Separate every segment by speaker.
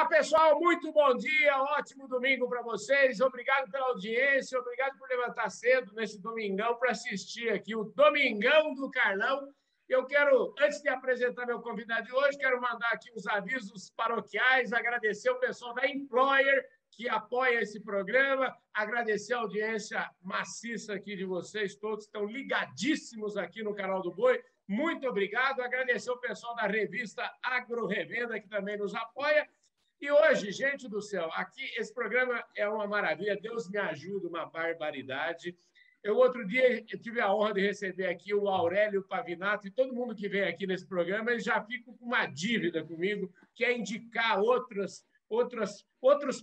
Speaker 1: Olá, pessoal, muito bom dia, ótimo domingo para vocês. Obrigado pela audiência, obrigado por levantar cedo nesse domingão para assistir aqui o Domingão do Carlão. Eu quero, antes de apresentar meu convidado de hoje, quero mandar aqui os avisos paroquiais, agradecer o pessoal da Employer que apoia esse programa, agradecer a audiência maciça aqui de vocês, todos estão ligadíssimos aqui no canal do Boi. Muito obrigado, agradecer o pessoal da revista Agro Revenda, que também nos apoia. E hoje, gente do céu, aqui esse programa é uma maravilha, Deus me ajuda, uma barbaridade. Outro dia, eu tive a honra de receber aqui o Aurélio Pavinato, e todo mundo que vem aqui nesse programa, eles já ficam com uma dívida comigo, que é indicar outros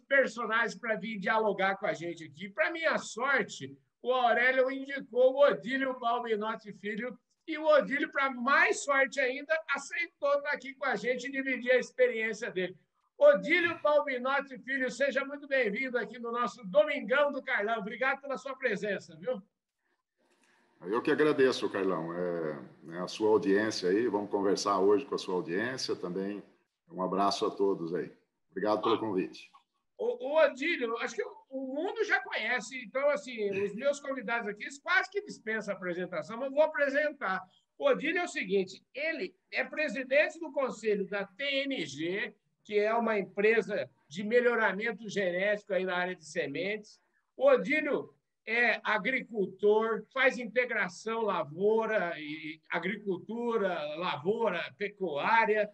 Speaker 1: personagens para vir dialogar com a gente aqui. Para minha sorte, o Aurélio indicou o Odílio Balbinotti Filho, e o Odílio, para mais sorte ainda, aceitou estar aqui com a gente e dividir a experiência dele. Odílio Balbinotti Filho, seja muito bem-vindo aqui no nosso Domingão do Carlão. Obrigado pela sua presença, viu?
Speaker 2: Eu que agradeço, Carlão, a sua audiência aí. Vamos conversar hoje com a sua audiência também. Um abraço a todos aí. Obrigado pelo convite.
Speaker 1: O Odílio, acho que o mundo já conhece, então, assim, os meus convidados aqui quase que dispensam a apresentação, mas vou apresentar. O Odílio é o seguinte, ele é presidente do conselho da TNG, que é uma empresa de melhoramento genético aí na área de sementes. O Odílio é agricultor, faz integração lavoura e agricultura, lavoura, pecuária,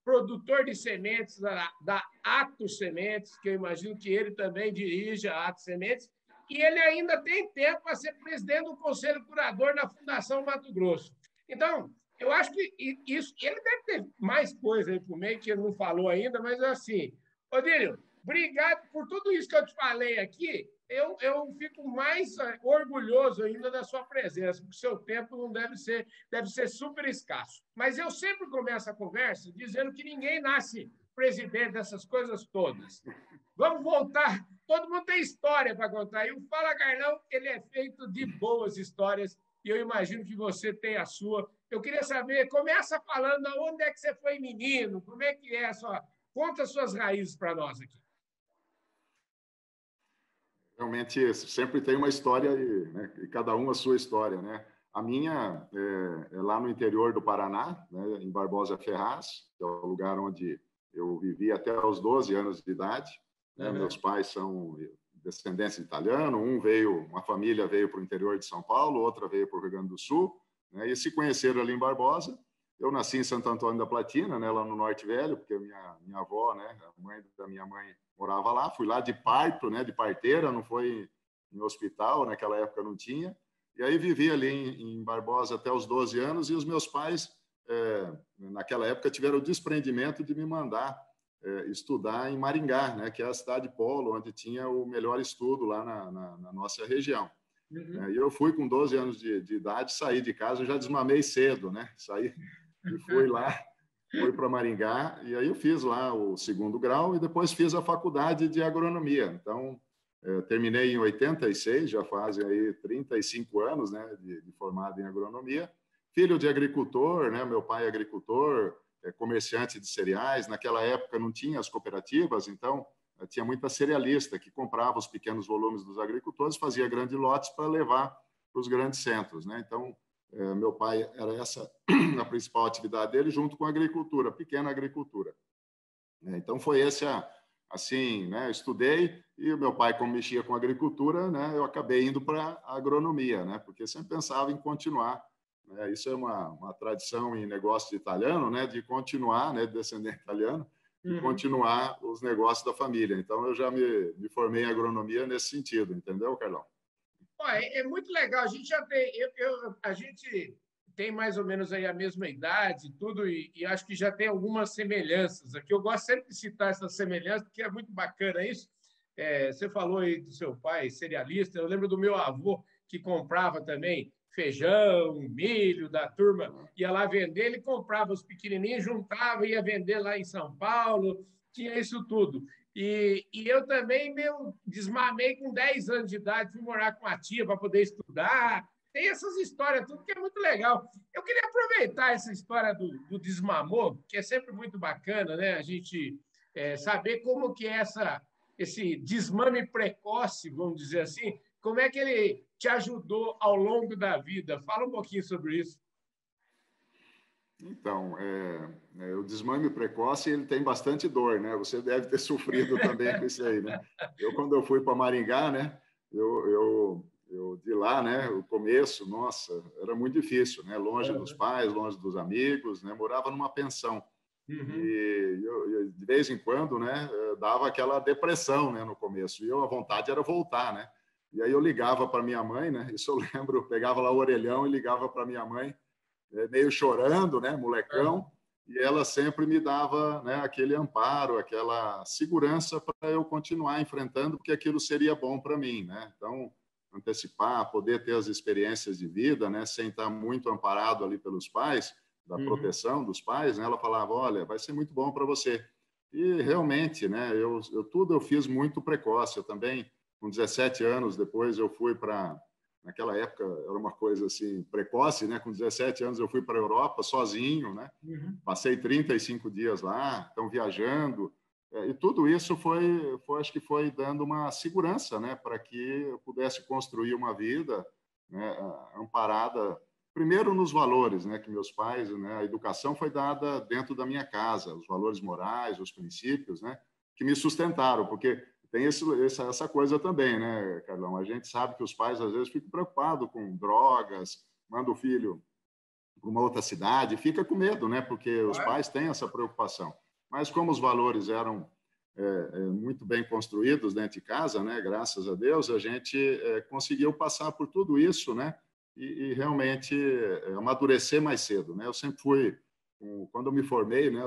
Speaker 1: produtor de sementes da Ato Sementes, que eu imagino que ele também dirige a Ato Sementes, e ele ainda tem tempo para ser presidente do Conselho Curador da Fundação Mato Grosso. Então, eu acho que isso, ele deve ter mais coisa aí por meio que ele não falou ainda, mas assim, Odílio, obrigado por tudo isso que eu te falei aqui. Eu fico mais orgulhoso ainda da sua presença, porque o seu tempo não deve ser super escasso. Mas eu sempre começo a conversa dizendo que ninguém nasce presidente dessas coisas todas. Vamos voltar. Todo mundo tem história para contar. E o Fala Carlão, ele é feito de boas histórias, e eu imagino que você tem a sua. Eu queria saber, começa falando onde é que você foi menino, como é que é a sua... Conta as suas raízes para nós aqui.
Speaker 2: Realmente, sempre tem uma história, né? E cada um a sua história, né? A minha é lá no interior do Paraná, né? Em Barbosa Ferraz, que é o lugar onde eu vivi até os 12 anos de idade. Né? Meus pais são descendentes de italiano, uma família veio para o interior de São Paulo, outra veio para o Rio Grande do Sul, né? E se conheceram ali em Barbosa. Eu nasci em Santo Antônio da Platina, né? Lá no Norte Velho, porque minha avó, né? A mãe da minha mãe morava lá. Fui lá de parto, né? De parteira, não foi em hospital, naquela época não tinha. E aí vivi ali em Barbosa até os 12 anos, e os meus pais, naquela época, tiveram o desprendimento de me mandar estudar em Maringá, né? Que é a cidade polo, onde tinha o melhor estudo lá na nossa região. E eu fui com 12 anos de idade, saí de casa, eu já desmamei cedo, né? Saí e fui para Maringá, e aí eu fiz lá o 2º grau e depois fiz a faculdade de agronomia. Então, terminei em 86, já fazem aí 35 anos, né, de formado em agronomia. Filho de agricultor, né? Meu pai é agricultor, comerciante de cereais. Naquela época não tinha as cooperativas, então tinha muita cerealista que comprava os pequenos volumes dos agricultores, fazia grandes lotes para levar para os grandes centros, né? Então, meu pai era essa a principal atividade dele, junto com a agricultura, pequena agricultura. Então, foi assim, né? Eu estudei, e o meu pai, como mexia com agricultura, né? Eu acabei indo para a agronomia, né? Porque sempre pensava em continuar, né? Isso é uma tradição em negócio de italiano, né? De continuar, né? De descendente italiano, de continuar os negócios da família. Então, eu já me formei em agronomia nesse sentido, entendeu, Carlão?
Speaker 1: É muito legal. A gente já tem, a gente tem mais ou menos aí a mesma idade, tudo, e acho que já tem algumas semelhanças aqui. Eu gosto sempre de citar essas semelhanças, porque é muito bacana isso. Você falou aí do seu pai, cerealista. Eu lembro do meu avô, que comprava também feijão, milho da turma, ia lá vender, ele comprava os pequenininhos, juntava, ia vender lá em São Paulo, tinha isso tudo. E eu também desmamei com 10 anos de idade, fui morar com a tia para poder estudar. Tem essas histórias, tudo que é muito legal. Eu queria aproveitar essa história do desmamor, que é sempre muito bacana, né? A gente saber como que é esse desmame precoce, vamos dizer assim, como é que ele te ajudou ao longo da vida? Fala um pouquinho sobre isso.
Speaker 2: Então, o desmame precoce, ele tem bastante dor, né? Você deve ter sofrido também com isso aí, né? Quando eu fui para Maringá, né? Eu de lá, né? O começo, nossa, era muito difícil, né? Longe dos pais, longe dos amigos, né? Morava numa pensão. E de vez em quando, né? Dava aquela depressão, né? No começo. E a vontade era voltar, né? E aí eu ligava para minha mãe, né? Isso eu lembro, eu pegava lá o orelhão e ligava para minha mãe, meio chorando, né, molecão, e ela sempre me dava, né, aquele amparo, aquela segurança para eu continuar enfrentando, porque aquilo seria bom para mim, né? Então, antecipar, poder ter as experiências de vida, né, sem estar muito amparado ali pelos pais, da proteção dos pais, né? Ela falava, olha, vai ser muito bom para você. E realmente, né, tudo eu fiz muito precoce. Eu também, com 17 anos, depois eu fui para... Naquela época era uma coisa assim precoce, né? Com 17 anos eu fui para a Europa sozinho, né? Passei 35 dias lá, então viajando, e tudo isso acho que foi dando uma segurança, né? Para que eu pudesse construir uma vida, né? Amparada primeiro nos valores, né? Que meus pais, né? A educação foi dada dentro da minha casa, os valores morais, os princípios, né? Que me sustentaram, porque tem essa coisa também, né, Carlão? A gente sabe que os pais, às vezes, ficam preocupados com drogas, manda o filho para uma outra cidade, fica com medo, né? Porque os pais têm essa preocupação. Mas como os valores eram muito bem construídos dentro de casa, né? Graças a Deus, a gente conseguiu passar por tudo isso, né? E realmente amadurecer mais cedo, né? Eu sempre fui, quando eu me formei, né?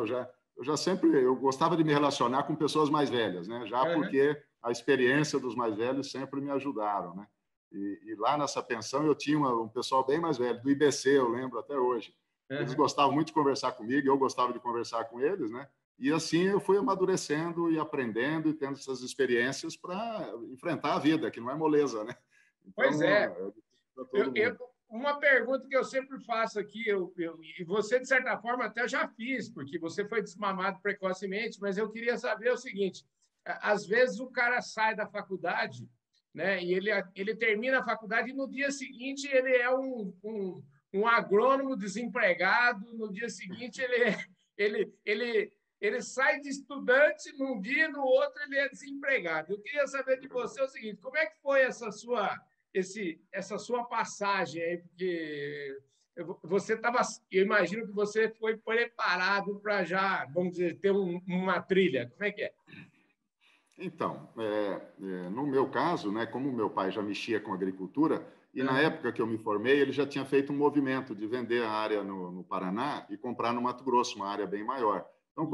Speaker 2: Eu gostava de me relacionar com pessoas mais velhas, né? Já porque a experiência dos mais velhos sempre me ajudaram, né? E lá nessa pensão eu tinha um pessoal bem mais velho, do IBC, eu lembro até hoje. Eles gostavam muito de conversar comigo, eu gostava de conversar com eles, né? E assim eu fui amadurecendo e aprendendo e tendo essas experiências para enfrentar a vida, que não é moleza, né? Então,
Speaker 1: pois é.
Speaker 2: Todo mundo.
Speaker 1: Uma pergunta que eu sempre faço aqui, e você, de certa forma, até já fiz, porque você foi desmamado precocemente, mas eu queria saber o seguinte: às vezes o cara sai da faculdade, né, e ele termina a faculdade e no dia seguinte ele é um agrônomo desempregado, no dia seguinte ele sai de estudante num dia e no outro ele é desempregado. Eu queria saber de você o seguinte: como é que foi essa sua passagem aí? Porque você estava, eu imagino que você foi preparado para já, vamos dizer, ter uma trilha. Como é que é?
Speaker 2: Então, no meu caso, né, como meu pai já mexia com agricultura, e na época que eu me formei, ele já tinha feito um movimento de vender a área no Paraná e comprar no Mato Grosso, uma área bem maior. Então,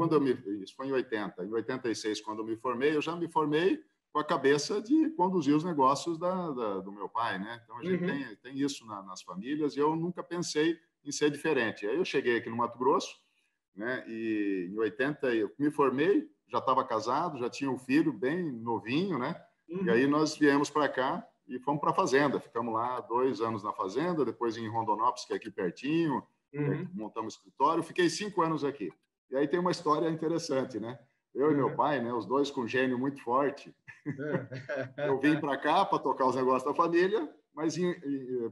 Speaker 2: isso foi em 80. Em 86, quando eu me formei, eu já me formei com a cabeça de conduzir os negócios do meu pai, né? Então, a gente tem isso nas famílias e eu nunca pensei em ser diferente. Aí eu cheguei aqui no Mato Grosso, né? E em 80 eu me formei, já estava casado, já tinha um filho bem novinho, né? E aí nós viemos para cá e fomos para a fazenda. Ficamos lá 2 anos na fazenda, depois em Rondonópolis, que é aqui pertinho, montamos escritório. Fiquei 5 anos aqui. E aí tem uma história interessante, né? Eu e meu pai, né? Os dois com gênio muito forte. Eu vim para cá para tocar os negócios da família, mas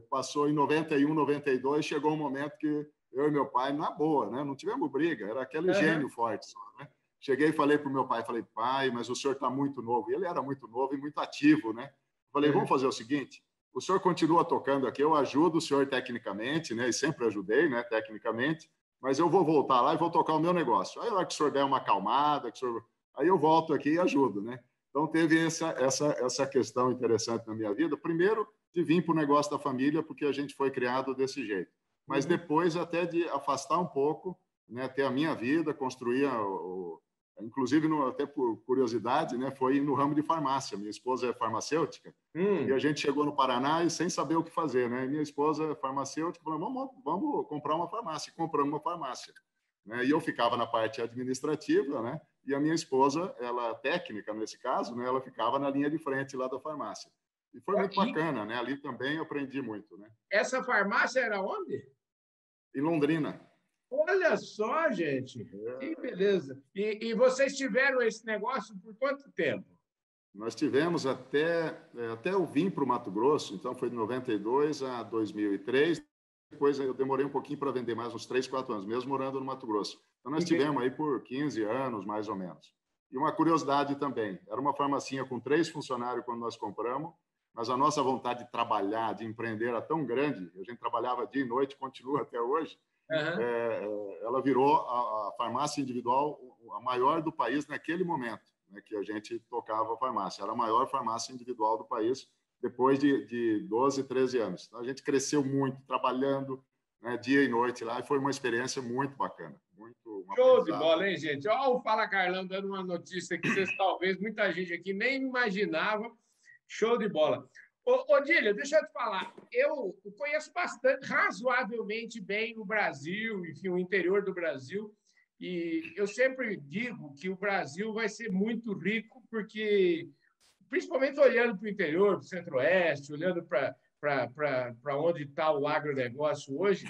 Speaker 2: passou em 91, 92, chegou um momento que eu e meu pai, na boa, né? Não tivemos briga, era aquele gênio forte só, né? Cheguei e falei para o meu pai, falei, pai, mas o senhor está muito novo. E ele era muito novo e muito ativo, né? Falei, vamos fazer o seguinte, o senhor continua tocando aqui, eu ajudo o senhor tecnicamente, né? E sempre ajudei, né? Tecnicamente, mas eu vou voltar lá e vou tocar o meu negócio. Aí, na hora que o senhor der uma acalmada, aí eu volto aqui e ajudo, né? Então, teve essa questão interessante na minha vida. Primeiro, de vir para o negócio da família, porque a gente foi criado desse jeito. Mas depois, até de afastar um pouco, né, ter a minha vida, construir, inclusive, até por curiosidade, né, foi no ramo de farmácia. Minha esposa é farmacêutica e a gente chegou no Paraná e sem saber o que fazer, né? Minha esposa é farmacêutica, falou, vamos comprar uma farmácia. Compramos uma farmácia, né? E eu ficava na parte administrativa, né? E a minha esposa, ela técnica nesse caso, né? Ela ficava na linha de frente lá da farmácia. E foi muito bacana, né? Ali também eu aprendi muito, né?
Speaker 1: Essa farmácia era onde?
Speaker 2: Em Londrina.
Speaker 1: Olha só, gente, que beleza. E vocês tiveram esse negócio por quanto tempo?
Speaker 2: Nós tivemos até eu vim para o Mato Grosso, então foi de 92 a 2003. Depois eu demorei um pouquinho para vender, mais uns 3, 4 anos, mesmo morando no Mato Grosso. Então nós tivemos aí por 15 anos, mais ou menos. E uma curiosidade também, era uma farmacinha com 3 funcionários quando nós compramos, mas a nossa vontade de trabalhar, de empreender era tão grande, a gente trabalhava dia e noite, continua até hoje, ela virou a farmácia individual a maior do país naquele momento, né, que a gente tocava a farmácia. Era a maior farmácia individual do país depois de 12, 13 anos. Então, a gente cresceu muito, trabalhando, né, dia e noite lá, e foi uma experiência muito bacana.
Speaker 1: Show de bola, hein, gente? Olha o Fala Carlão dando uma notícia que vocês talvez muita gente aqui nem imaginava. Show de bola. Odílio, deixa eu te falar. Eu conheço bastante, razoavelmente bem o Brasil, enfim, o interior do Brasil. E eu sempre digo que o Brasil vai ser muito rico, porque, principalmente olhando para o interior, para o centro-oeste, olhando para onde está o agronegócio hoje,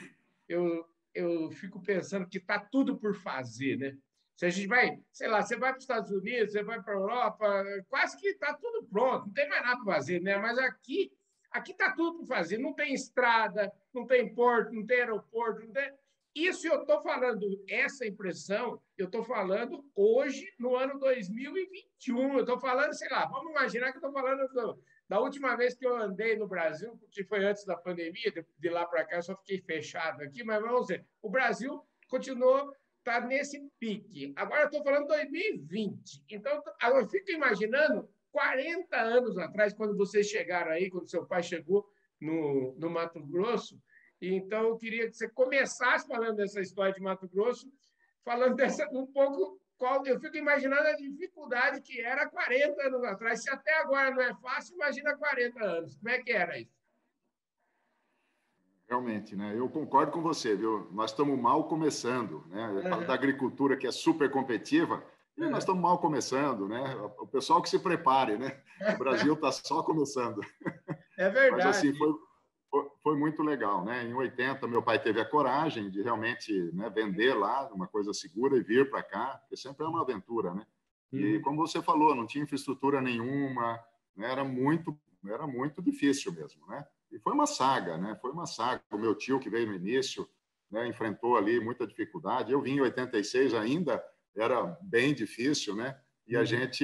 Speaker 1: eu fico pensando que está tudo por fazer, né? Se a gente vai, sei lá, você vai para os Estados Unidos, você vai para a Europa, quase que está tudo pronto, não tem mais nada para fazer, né? Mas aqui está tudo para fazer. Não tem estrada, não tem porto, não tem aeroporto, não tem... Isso eu estou falando, essa impressão, eu estou falando hoje, no ano 2021. Eu estou falando, sei lá, vamos imaginar que eu estou falando da última vez que eu andei no Brasil, que foi antes da pandemia, de lá para cá eu só fiquei fechado aqui, mas vamos dizer, o Brasil continuou, está nesse pique. Agora eu estou falando 2020. Então, eu fico imaginando 40 anos atrás, quando vocês chegaram aí, quando seu pai chegou no Mato Grosso. Então, eu queria que você começasse falando dessa história de Mato Grosso, falando dessa um pouco. Eu fico imaginando a dificuldade que era 40 anos atrás. Se até agora não é fácil, imagina 40 anos. Como é que era isso?
Speaker 2: Realmente, né? Eu concordo com você, viu? Nós estamos mal começando, né? Eu falo da agricultura que é super competitiva, e nós estamos mal começando, né? O pessoal que se prepare, né? O Brasil está só começando.
Speaker 1: É verdade.
Speaker 2: Mas assim, foi muito legal, né? Em 80, meu pai teve a coragem de realmente, né, vender lá uma coisa segura e vir para cá, porque sempre é uma aventura, né? E como você falou, não tinha infraestrutura nenhuma, né? Era muito difícil mesmo, né? E foi uma saga, né? Foi uma saga. O meu tio que veio no início, né, enfrentou ali muita dificuldade. Eu vim em 86 ainda, era bem difícil, né? E a gente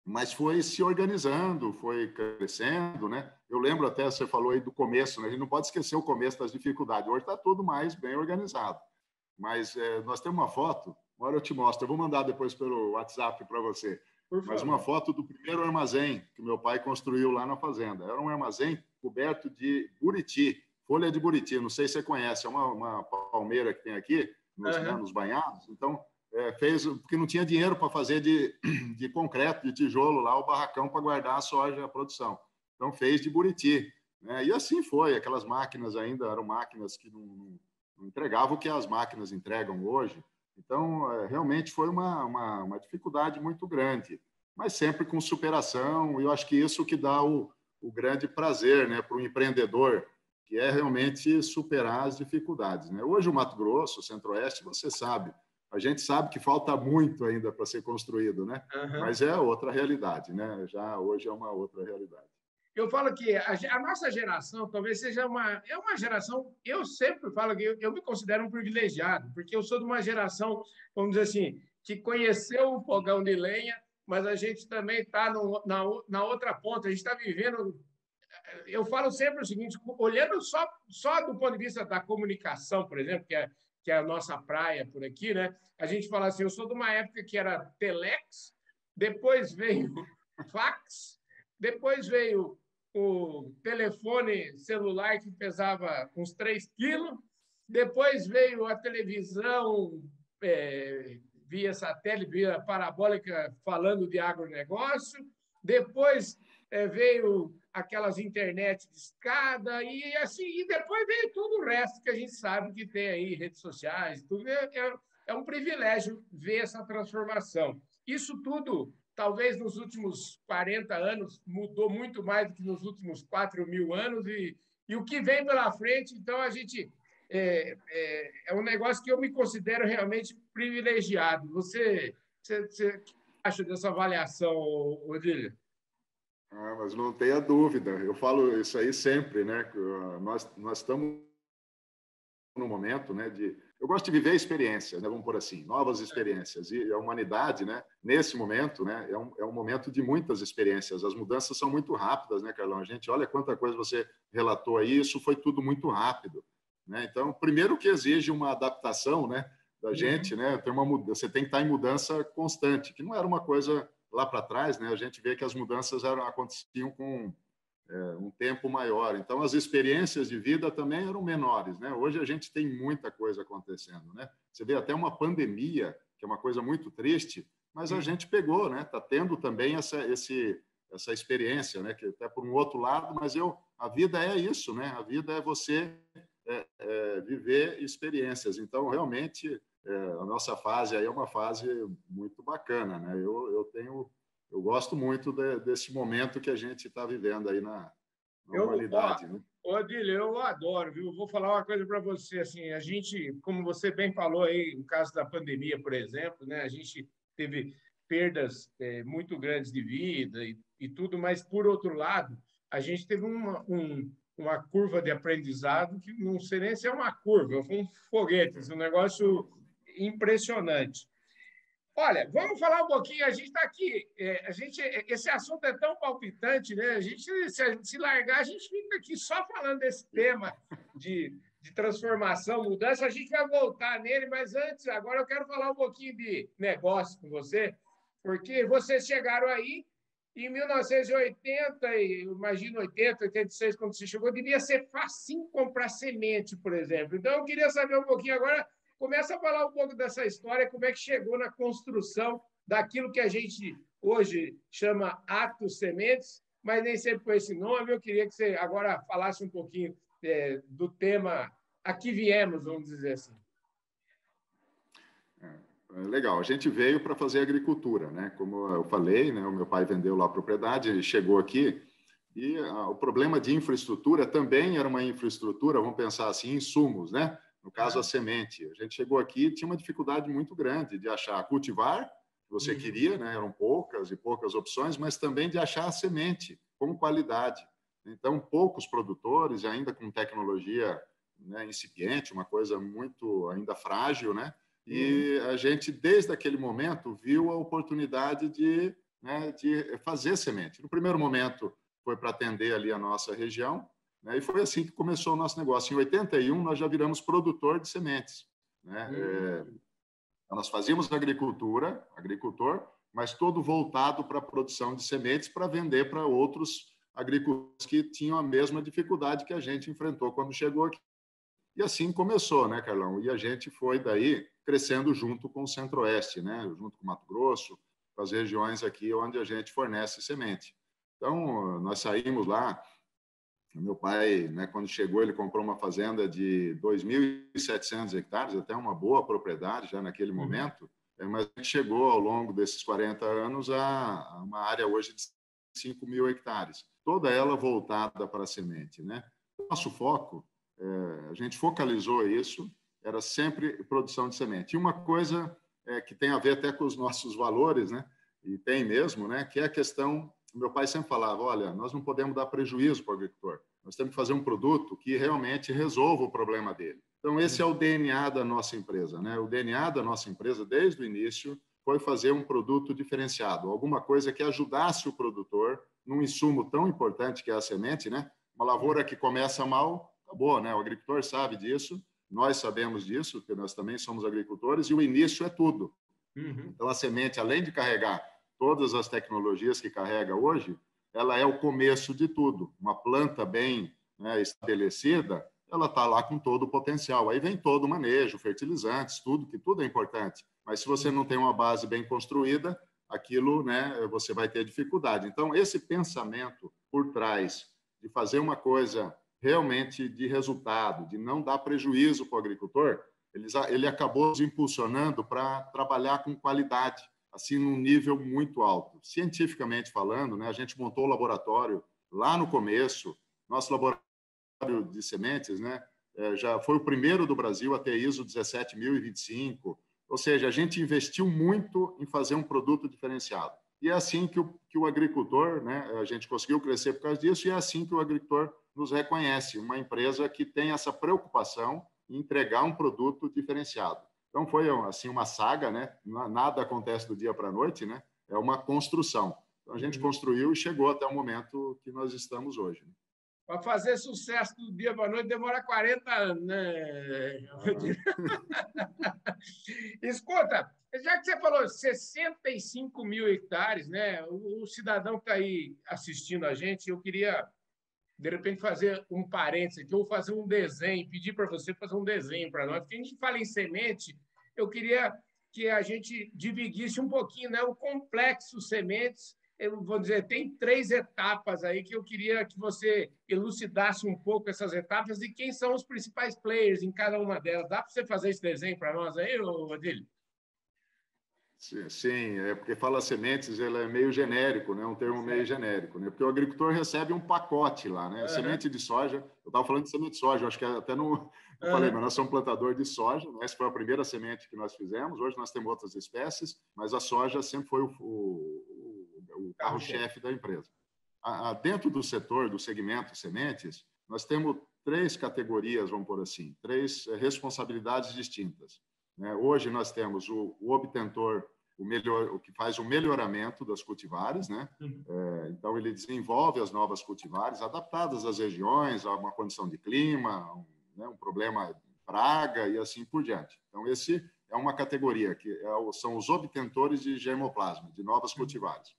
Speaker 2: mas foi se organizando, foi crescendo, né? Eu lembro até, você falou aí do começo, né? A gente não pode esquecer o começo das dificuldades. Hoje está tudo mais bem organizado. Mas nós temos uma foto, agora eu te mostro, eu vou mandar depois pelo WhatsApp para você. Mas uma foto do primeiro armazém que meu pai construiu lá na fazenda. Era um armazém coberto de buriti, folha de buriti, não sei se você conhece, é uma palmeira que tem aqui, nos banhados. Então, fez, porque não tinha dinheiro para fazer de concreto, de tijolo lá, o barracão para guardar a soja, a produção. Então, fez de buriti, né? E assim foi, aquelas máquinas ainda eram máquinas que não entregavam o que as máquinas entregam hoje. Então, realmente foi uma dificuldade muito grande, mas sempre com superação, e eu acho que isso que dá o grande prazer, né, para o empreendedor, que é realmente superar as dificuldades, né? Hoje o Mato Grosso, o Centro-Oeste, você sabe, a gente sabe que falta muito ainda para ser construído, né? Mas é outra realidade, né? Já hoje é uma outra realidade.
Speaker 1: Eu falo que a nossa geração talvez seja uma geração. Eu sempre falo que eu me considero um privilegiado, porque eu sou de uma geração, vamos dizer assim, que conheceu o fogão de lenha, mas a gente também está na outra ponta. A gente está vivendo. Eu falo sempre o seguinte: olhando só do ponto de vista da comunicação, por exemplo, que é a nossa praia por aqui, né? A gente fala assim: eu sou de uma época que era telex, depois veio fax, depois veio o telefone celular que pesava uns 3 quilos, depois veio a televisão via satélite, via parabólica, falando de agronegócio, depois veio aquelas internet de escada, e assim, e depois veio tudo o resto que a gente sabe que tem aí, redes sociais, tudo. É um privilégio ver essa transformação. Isso tudo, talvez nos últimos 40 anos, mudou muito mais do que nos últimos 4.000 anos, e o que vem pela frente, então a gente é um negócio que eu me considero realmente privilegiado. Você acha dessa avaliação, Odílio?
Speaker 2: Mas não tenha dúvida, eu falo isso aí sempre, né? Nós estamos no momento, né, eu gosto de viver experiências, né, vamos por assim, novas experiências, e a humanidade, né, nesse momento, né, é um momento de muitas experiências. As mudanças são muito rápidas, né, Carlão? A gente olha quanta coisa você relatou aí, isso foi tudo muito rápido, né? Então, primeiro que exige uma adaptação, né, da gente, né? Você tem que estar em mudança constante, que não era uma coisa lá para trás, né? A gente vê que as mudanças aconteciam com um tempo maior. Então, as experiências de vida também eram menores, né? Hoje a gente tem muita coisa acontecendo, né? Você vê até uma pandemia, que é uma coisa muito triste, mas a gente pegou, né? Está tendo também essa experiência, né? Que até por um outro lado, mas a vida é isso, né? A vida é você viver experiências. Então, realmente, a nossa fase aí é uma fase muito bacana, né? Eu gosto muito desse momento que a gente está vivendo aí na humanidade, né?
Speaker 1: Odílio, eu adoro, viu? Vou falar uma coisa para você, assim, a gente, como você bem falou aí, no caso da pandemia, por exemplo, né? A gente teve perdas muito grandes de vida e tudo, mas, por outro lado, a gente teve uma curva de aprendizado que não sei nem se é uma curva, foi um foguete, um negócio impressionante. Olha, vamos falar um pouquinho. A gente está aqui. Esse assunto é tão palpitante, né? Se a gente se largar, a gente fica aqui só falando desse tema de transformação, mudança. A gente vai voltar nele, mas antes, agora eu quero falar um pouquinho de negócio com você, porque vocês chegaram aí em 1980, eu imagino 80, 86, quando você chegou, devia ser facinho comprar semente, por exemplo. Então, eu queria saber um pouquinho agora. Começa a falar um pouco dessa história, como é que chegou na construção daquilo que a gente hoje chama Atos Sementes, mas nem sempre com esse nome. Eu queria que você agora falasse um pouquinho do tema a que viemos, vamos dizer assim.
Speaker 2: Legal, a gente veio para fazer agricultura, né? Como eu falei, né? O meu pai vendeu lá a propriedade, ele chegou aqui e o problema de infraestrutura também era uma infraestrutura, vamos pensar assim, insumos, né? No caso, a semente. A gente chegou aqui e tinha uma dificuldade muito grande de achar cultivar, que você queria, né? Eram poucas e poucas opções, mas também de achar a semente com qualidade. Então, poucos produtores, ainda com tecnologia, né, incipiente, uma coisa muito ainda frágil, né? E a gente, desde aquele momento, viu a oportunidade de fazer semente. No primeiro momento, foi para atender ali a nossa região, né? E foi assim que começou o nosso negócio. Em 81, nós já viramos produtor de sementes, né? Nós fazíamos agricultor, mas todo voltado para a produção de sementes para vender para outros agricultores que tinham a mesma dificuldade que a gente enfrentou quando chegou aqui. E assim começou, né, Carlão? E a gente foi daí crescendo junto com o Centro-Oeste, né? Junto com o Mato Grosso, com as regiões aqui onde a gente fornece semente. Então, nós saímos lá. Meu pai, né, quando chegou, ele comprou uma fazenda de 2.700 hectares, até uma boa propriedade já naquele momento, mas chegou ao longo desses 40 anos a uma área hoje de 5.000 hectares, toda ela voltada para a semente, né? Nosso foco, a gente focalizou isso, era sempre produção de semente. E uma coisa que tem a ver até com os nossos valores, né? E tem mesmo, né? Que é a questão. Meu pai sempre falava, olha, nós não podemos dar prejuízo para o agricultor, nós temos que fazer um produto que realmente resolva o problema dele. Então, esse é o DNA da nossa empresa, né? O DNA da nossa empresa, desde o início, foi fazer um produto diferenciado, alguma coisa que ajudasse o produtor num insumo tão importante que é a semente, né? Uma lavoura que começa mal, acabou, né? O agricultor sabe disso, nós sabemos disso, porque nós também somos agricultores, e o início é tudo. Então, a semente, além de carregar todas as tecnologias que carrega hoje, ela é o começo de tudo. Uma planta bem, né, estabelecida, ela está lá com todo o potencial. Aí vem todo o manejo, fertilizantes, tudo é importante. Mas se você não tem uma base bem construída, aquilo, né, você vai ter dificuldade. Então, esse pensamento por trás de fazer uma coisa realmente de resultado, de não dar prejuízo para o agricultor, ele acabou nos impulsionando para trabalhar com qualidade, assim, num nível muito alto. Cientificamente falando, né, a gente montou o laboratório lá no começo, nosso laboratório de sementes, né, já foi o primeiro do Brasil a ter ISO 17025, ou seja, a gente investiu muito em fazer um produto diferenciado. E é assim que o agricultor, né, a gente conseguiu crescer por causa disso, e é assim que o agricultor nos reconhece, uma empresa que tem essa preocupação em entregar um produto diferenciado. Então, foi assim, uma saga, né? Nada acontece do dia para a noite, né? É uma construção. Então, a gente construiu e chegou até o momento que nós estamos hoje. Né?
Speaker 1: Para fazer sucesso do dia para a noite demora 40 anos, né? Escuta, já que você falou 65 mil hectares, né? O cidadão que está aí assistindo a gente, eu queria, de repente, fazer um parênteses aqui, ou fazer um desenho, pedir para você fazer um desenho para nós, porque a gente fala em semente, eu queria que a gente dividisse um pouquinho, né? O complexo sementes. Eu vou dizer, tem 3 etapas aí que eu queria que você elucidasse um pouco essas etapas e quem são os principais players em cada uma delas. Dá para você fazer esse desenho para nós aí, Odílio?
Speaker 2: Sim, é porque fala sementes, ele é meio genérico, né? Um termo meio genérico, né? Porque o agricultor recebe um pacote lá, né? Semente de soja, eu estava falando de semente de soja, acho que até não falei, mas nós somos plantador de soja, né? Essa foi a primeira semente que nós fizemos, hoje nós temos outras espécies, mas a soja sempre foi o carro-chefe da empresa. Dentro do setor, do segmento sementes, nós temos 3 categorias, vamos por assim, 3 responsabilidades distintas. Né? Hoje nós temos o obtentor, o que faz o melhoramento das cultivares, né? Então ele desenvolve as novas cultivares adaptadas às regiões, a uma condição de clima, um problema de praga e assim por diante. Então esse é uma categoria que são os obtentores de germoplasma, de novas cultivares.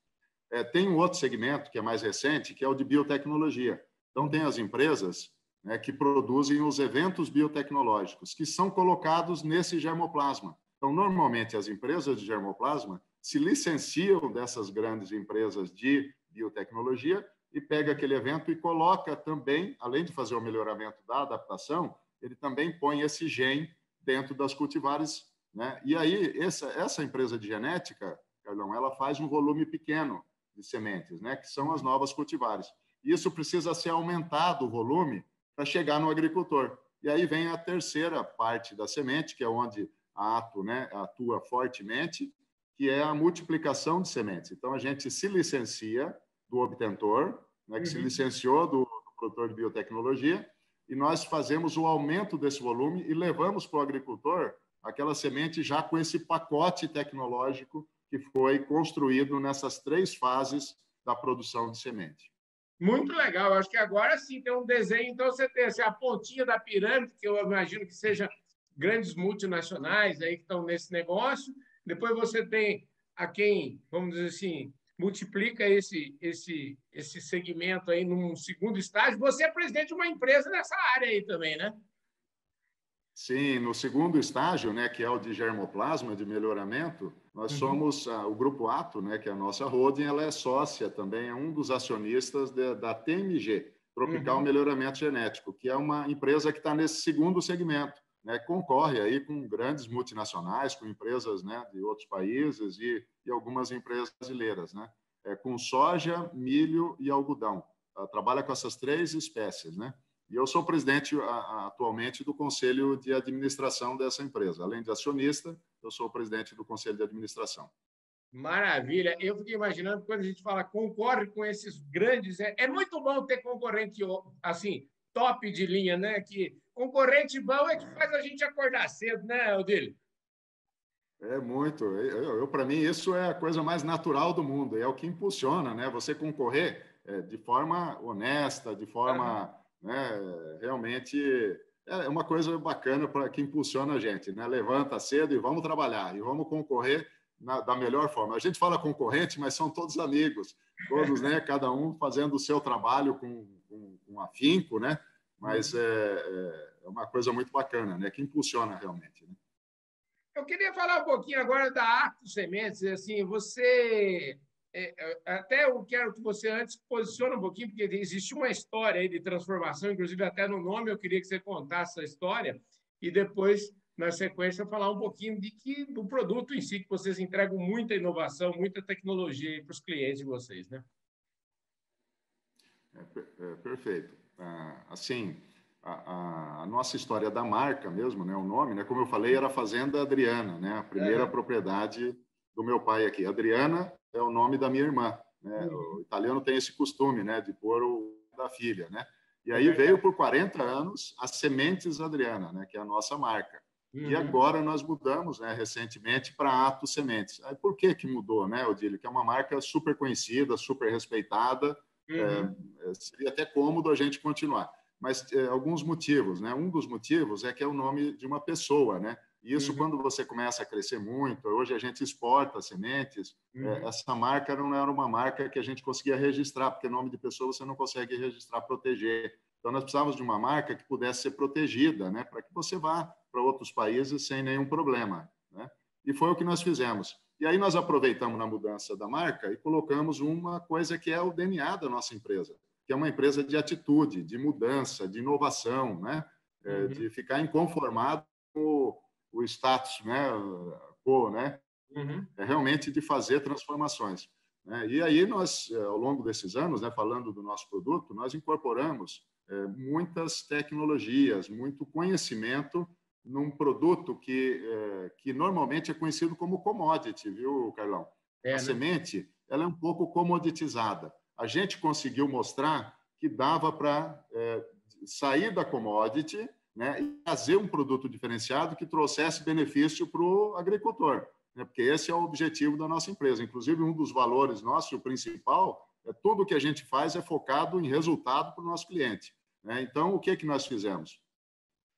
Speaker 2: Tem um outro segmento que é mais recente, que é o de biotecnologia. Então tem as empresas, né, que produzem os eventos biotecnológicos, que são colocados nesse germoplasma. Então, normalmente, as empresas de germoplasma se licenciam dessas grandes empresas de biotecnologia e pega aquele evento e coloca também, além de fazer o melhoramento da adaptação, ele também põe esse gene dentro das cultivares. Né? E aí, essa empresa de genética, Carlão, ela faz um volume pequeno de sementes, né, que são as novas cultivares. Isso precisa ser aumentado o volume para chegar no agricultor. E aí vem a terceira parte da semente, que é onde a Ato, né, atua fortemente, que é a multiplicação de sementes. Então, a gente se licencia do obtentor, né, que se licenciou do produtor de biotecnologia, e nós fazemos o aumento desse volume e levamos para o agricultor aquela semente já com esse pacote tecnológico que foi construído nessas 3 fases da produção de semente.
Speaker 1: Muito legal. Acho que agora sim tem um desenho. Então, você tem assim, a pontinha da pirâmide, que eu imagino que seja grandes multinacionais aí que estão nesse negócio. Depois você tem a quem, vamos dizer assim, multiplica esse segmento aí num segundo estágio. Você é presidente de uma empresa nessa área aí também, né?
Speaker 2: Sim, no segundo estágio, né, que é o de germoplasma, de melhoramento, nós somos o Grupo Ato, né, que é a nossa holding, ela é sócia também, é um dos acionistas da TMG, Tropical Melhoramento Genético, que é uma empresa que está nesse segundo segmento, né, concorre aí com grandes multinacionais, com empresas, né, de outros países e algumas empresas brasileiras, né, com soja, milho e algodão. Ela trabalha com essas 3 espécies, né? E eu sou presidente atualmente do conselho de administração dessa empresa. Além de acionista, eu sou o presidente do conselho de administração.
Speaker 1: Maravilha. Eu fiquei imaginando, quando a gente fala concorre com esses grandes, é muito bom ter concorrente assim, top de linha, né? Que concorrente bom é que faz a gente acordar cedo, né, Odílio?
Speaker 2: É muito. Para mim, isso é a coisa mais natural do mundo. É o que impulsiona, né? Você concorrer de forma honesta, de forma, né, realmente é uma coisa bacana para que impulsiona a gente, né? Levanta cedo e vamos trabalhar e vamos concorrer da melhor forma. A gente fala concorrente, mas são todos amigos, todos, né? Cada um fazendo o seu trabalho com afinco, né? Mas é uma coisa muito bacana, né? Que impulsiona realmente, né?
Speaker 1: Eu queria falar um pouquinho agora da Ato Sementes. Assim, você até eu quero que você antes posicione um pouquinho, porque existe uma história aí de transformação, inclusive até no nome eu queria que você contasse essa história e depois, na sequência, falar um pouquinho do produto em si, que vocês entregam muita inovação, muita tecnologia para os clientes de vocês, né?
Speaker 2: Perfeito. Assim, a nossa história da marca mesmo, né, o nome, né, como eu falei, era Fazenda Adriana, né, a primeira propriedade do meu pai aqui. Adriana é o nome da minha irmã, né? O italiano tem esse costume, né, de pôr o da filha, né? E aí veio por 40 anos a Sementes Adriana, né, que é a nossa marca. E agora nós mudamos, né, recentemente para Atos Sementes. Aí por que mudou, né, Odílio? Que é uma marca super conhecida, super respeitada, seria até cômodo a gente continuar. Mas alguns motivos, né? Um dos motivos é que é o nome de uma pessoa, né? E isso, quando você começa a crescer muito, hoje a gente exporta sementes, essa marca não era uma marca que a gente conseguia registrar, porque nome de pessoa você não consegue registrar, proteger. Então, nós precisávamos de uma marca que pudesse ser protegida, né? Para que você vá para outros países sem nenhum problema, né? E foi o que nós fizemos. E aí nós aproveitamos na mudança da marca e colocamos uma coisa que é o DNA da nossa empresa, que é uma empresa de atitude, de mudança, de inovação, né? De ficar inconformado com o status, né? Quo, né? É realmente de fazer transformações, né? E aí nós, ao longo desses anos, né, falando do nosso produto, nós incorporamos muitas tecnologias, muito conhecimento num produto que normalmente é conhecido como commodity, viu, Carlão? A semente, ela é um pouco comoditizada. A gente conseguiu mostrar que dava para sair da commodity, né, e fazer um produto diferenciado que trouxesse benefício para o agricultor, né, porque esse é o objetivo da nossa empresa. Inclusive, um dos valores nossos, o principal, tudo que a gente faz é focado em resultado para o nosso cliente, né? Então, o que nós fizemos?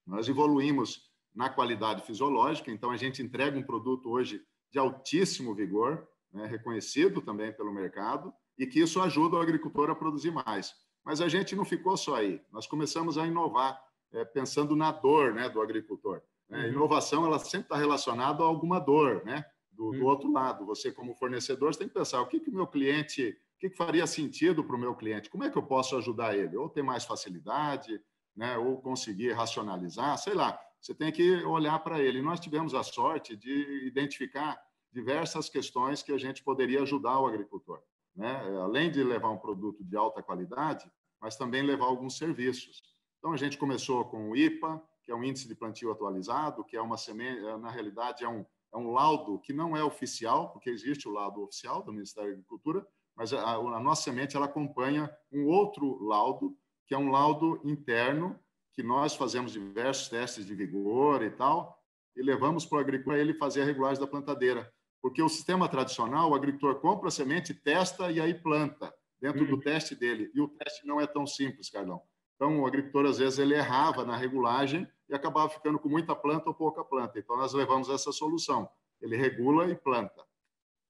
Speaker 2: Nós evoluímos na qualidade fisiológica, então a gente entrega um produto hoje de altíssimo vigor, né, reconhecido também pelo mercado, e que isso ajuda o agricultor a produzir mais. Mas a gente não ficou só aí, nós começamos a inovar, pensando na dor, né, do agricultor. Né? Inovação, ela sempre está relacionada a alguma dor, né? Do outro lado, você como fornecedor, você tem que pensar o que o meu cliente, o que faria sentido para o meu cliente, como é que eu posso ajudar ele? Ou ter mais facilidade, né? Ou conseguir racionalizar, sei lá, você tem que olhar para ele. E nós tivemos a sorte de identificar diversas questões que a gente poderia ajudar o agricultor, né? Além de levar um produto de alta qualidade, mas também levar alguns serviços. Então, a gente começou com o IPA, que é um índice de plantio atualizado, que é uma semente, na realidade, é um laudo que não é oficial, porque existe o laudo oficial do Ministério da Agricultura, mas a nossa semente ela acompanha um outro laudo, que é um laudo interno, que nós fazemos diversos testes de vigor e tal, e levamos para o agricultor ele fazer a regulagem da plantadeira. Porque o sistema tradicional, o agricultor compra a semente, testa e aí planta, dentro do teste dele. E o teste não é tão simples, Carlão. Então, o agricultor, às vezes, ele errava na regulagem e acabava ficando com muita planta ou pouca planta. Então, nós levamos essa solução. Ele regula e planta,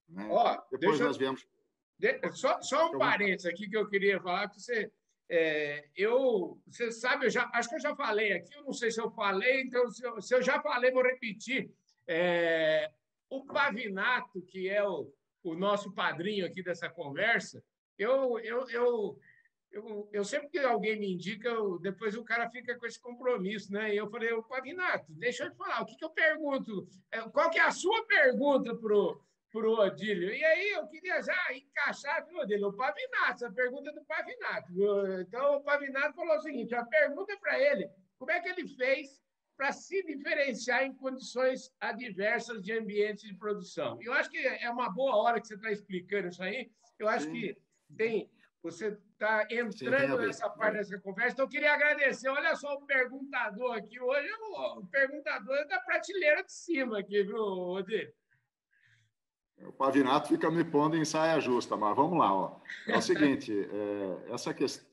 Speaker 2: né? Depois nós viemos...
Speaker 1: Só um parênteses aqui que eu queria falar, que você sabe, acho que eu já falei aqui, eu não sei se eu falei, então, se eu já falei, vou repetir. O Pavinato, que é o nosso padrinho aqui dessa conversa, eu sempre que alguém me indica, depois o cara fica com esse compromisso, né? E eu falei, Pavinato, deixa eu te falar, o que eu pergunto? Qual que é a sua pergunta pro Odílio? E aí eu queria já encaixar no Odílio, o Pavinato, essa pergunta do Pavinato. Então, o Pavinato falou o seguinte, a pergunta para ele, como é que ele fez para se diferenciar em condições adversas de ambientes de produção? E eu acho que é uma boa hora que você está explicando isso aí. Eu acho que você está entrando nessa parte dessa conversa, então eu queria agradecer. Olha só o perguntador aqui hoje, o perguntador é da prateleira de cima aqui, viu, Odílio?
Speaker 2: O Pavinato fica me pondo em saia justa, mas vamos lá. Ó. É o seguinte,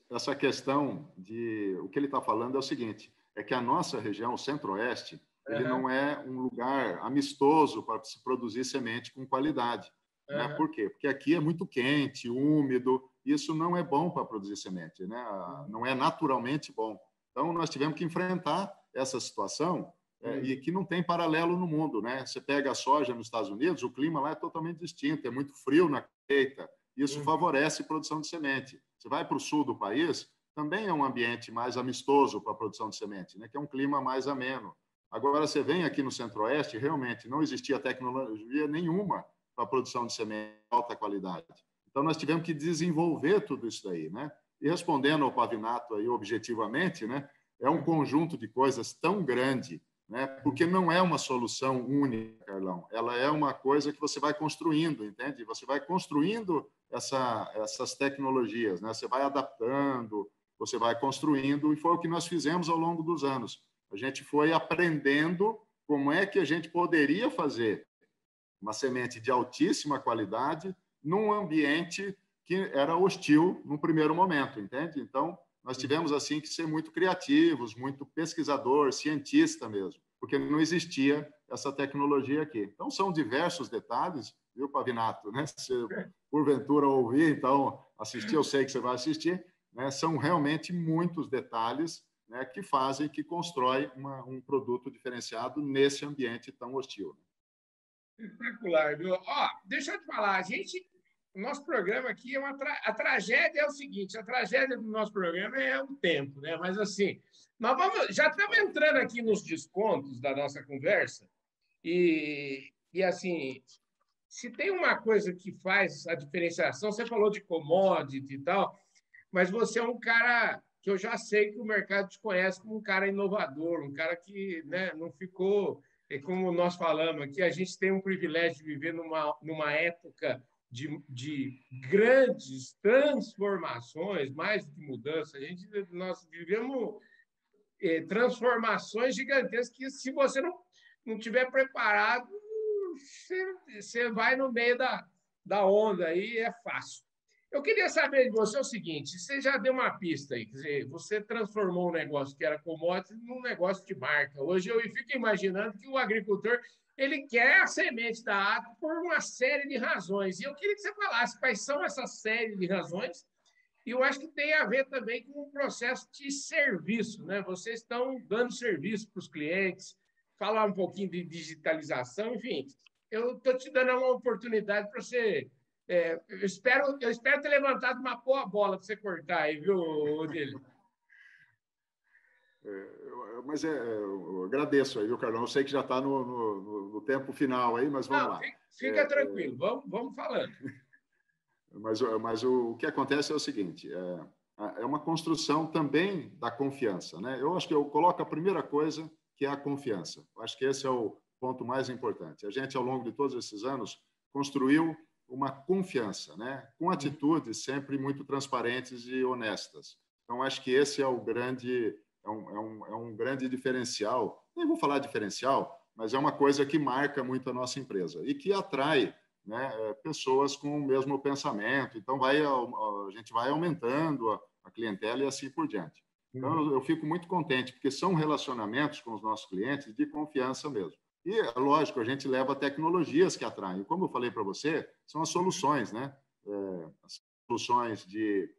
Speaker 2: essa questão de... O que ele está falando é o seguinte, é que a nossa região, o Centro-Oeste, ele não é um lugar amistoso para se produzir semente com qualidade. Né? Por quê? Porque aqui é muito quente, úmido, isso não é bom para produzir semente, né? Não é naturalmente bom. Então, nós tivemos que enfrentar essa situação e que não tem paralelo no mundo, né? Você pega a soja nos Estados Unidos, o clima lá é totalmente distinto, é muito frio na colheita, isso favorece a produção de semente. Você vai para o sul do país, também é um ambiente mais amistoso para a produção de semente, né? Que é um clima mais ameno. Agora, você vem aqui no Centro-Oeste, realmente não existia tecnologia nenhuma para a produção de semente de alta qualidade. Então, nós tivemos que desenvolver tudo isso daí, né? E respondendo ao Pavinato aí objetivamente, né? é um conjunto de coisas tão grande, né? Porque não é uma solução única, Carlão. Ela é uma coisa que você vai construindo, entende? Você vai construindo essas tecnologias, né? Você vai adaptando, você vai construindo, e foi o que nós fizemos ao longo dos anos. A gente foi aprendendo como é que a gente poderia fazer uma semente de altíssima qualidade num ambiente que era hostil no primeiro momento, entende? Então, nós tivemos assim que ser muito criativos, muito pesquisador, cientista mesmo, porque não existia essa tecnologia aqui. Então, são diversos detalhes, viu, Pavinato? Né? Se porventura ouvir, então, assistir, eu sei que você vai assistir, né? São realmente muitos detalhes, né, que fazem, que constrói um produto diferenciado nesse ambiente tão hostil.
Speaker 1: Espetacular, viu? Ó, deixa eu te falar, o nosso programa aqui é a tragédia é o seguinte, a tragédia do nosso programa é o tempo, né? Mas assim, já estamos entrando aqui nos descontos da nossa conversa e assim, se tem uma coisa que faz a diferenciação, você falou de commodity e tal, mas você é um cara que eu já sei que o mercado te conhece como um cara inovador, um cara que, né, não ficou, como nós falamos aqui, a gente tem um privilégio de viver numa época de grandes transformações, mais do que mudança. Nós vivemos transformações gigantescas que, se você não tiver preparado, você vai no meio da onda aí, é fácil. Eu queria saber de você o seguinte: você já deu uma pista aí, quer dizer, você transformou um negócio que era commodity num negócio de marca. Hoje eu fico imaginando que o agricultor ele quer a semente da Ato por uma série de razões. E eu queria que você falasse quais são essas séries de razões. E eu acho que tem a ver também com o processo de serviço, né? Vocês estão dando serviço para os clientes, falar um pouquinho de digitalização, enfim. Eu estou te dando uma oportunidade para você. Eu espero ter levantado uma boa bola para você cortar aí, viu, Odílio?
Speaker 2: Mas eu agradeço aí, viu, Carlão? Eu sei que já está no tempo final aí, mas vamos
Speaker 1: Não,
Speaker 2: lá.
Speaker 1: fica tranquilo, vamos falando.
Speaker 2: Mas o que acontece é o seguinte: é uma construção também da confiança, né? Eu acho que eu coloco a primeira coisa, que é a confiança. Eu acho que esse é o ponto mais importante. A gente, ao longo de todos esses anos, construiu uma confiança, né? Com atitudes sempre muito transparentes e honestas. Então, acho que esse é o grande, é um grande diferencial. Nem vou falar diferencial, mas é uma coisa que marca muito a nossa empresa e que atrai, né, pessoas com o mesmo pensamento. Então, a gente vai aumentando a clientela e assim por diante. Então, eu fico muito contente, porque são relacionamentos com os nossos clientes de confiança mesmo. E, é lógico, a gente leva tecnologias que atraem. Como eu falei para você, são as soluções, né? As soluções de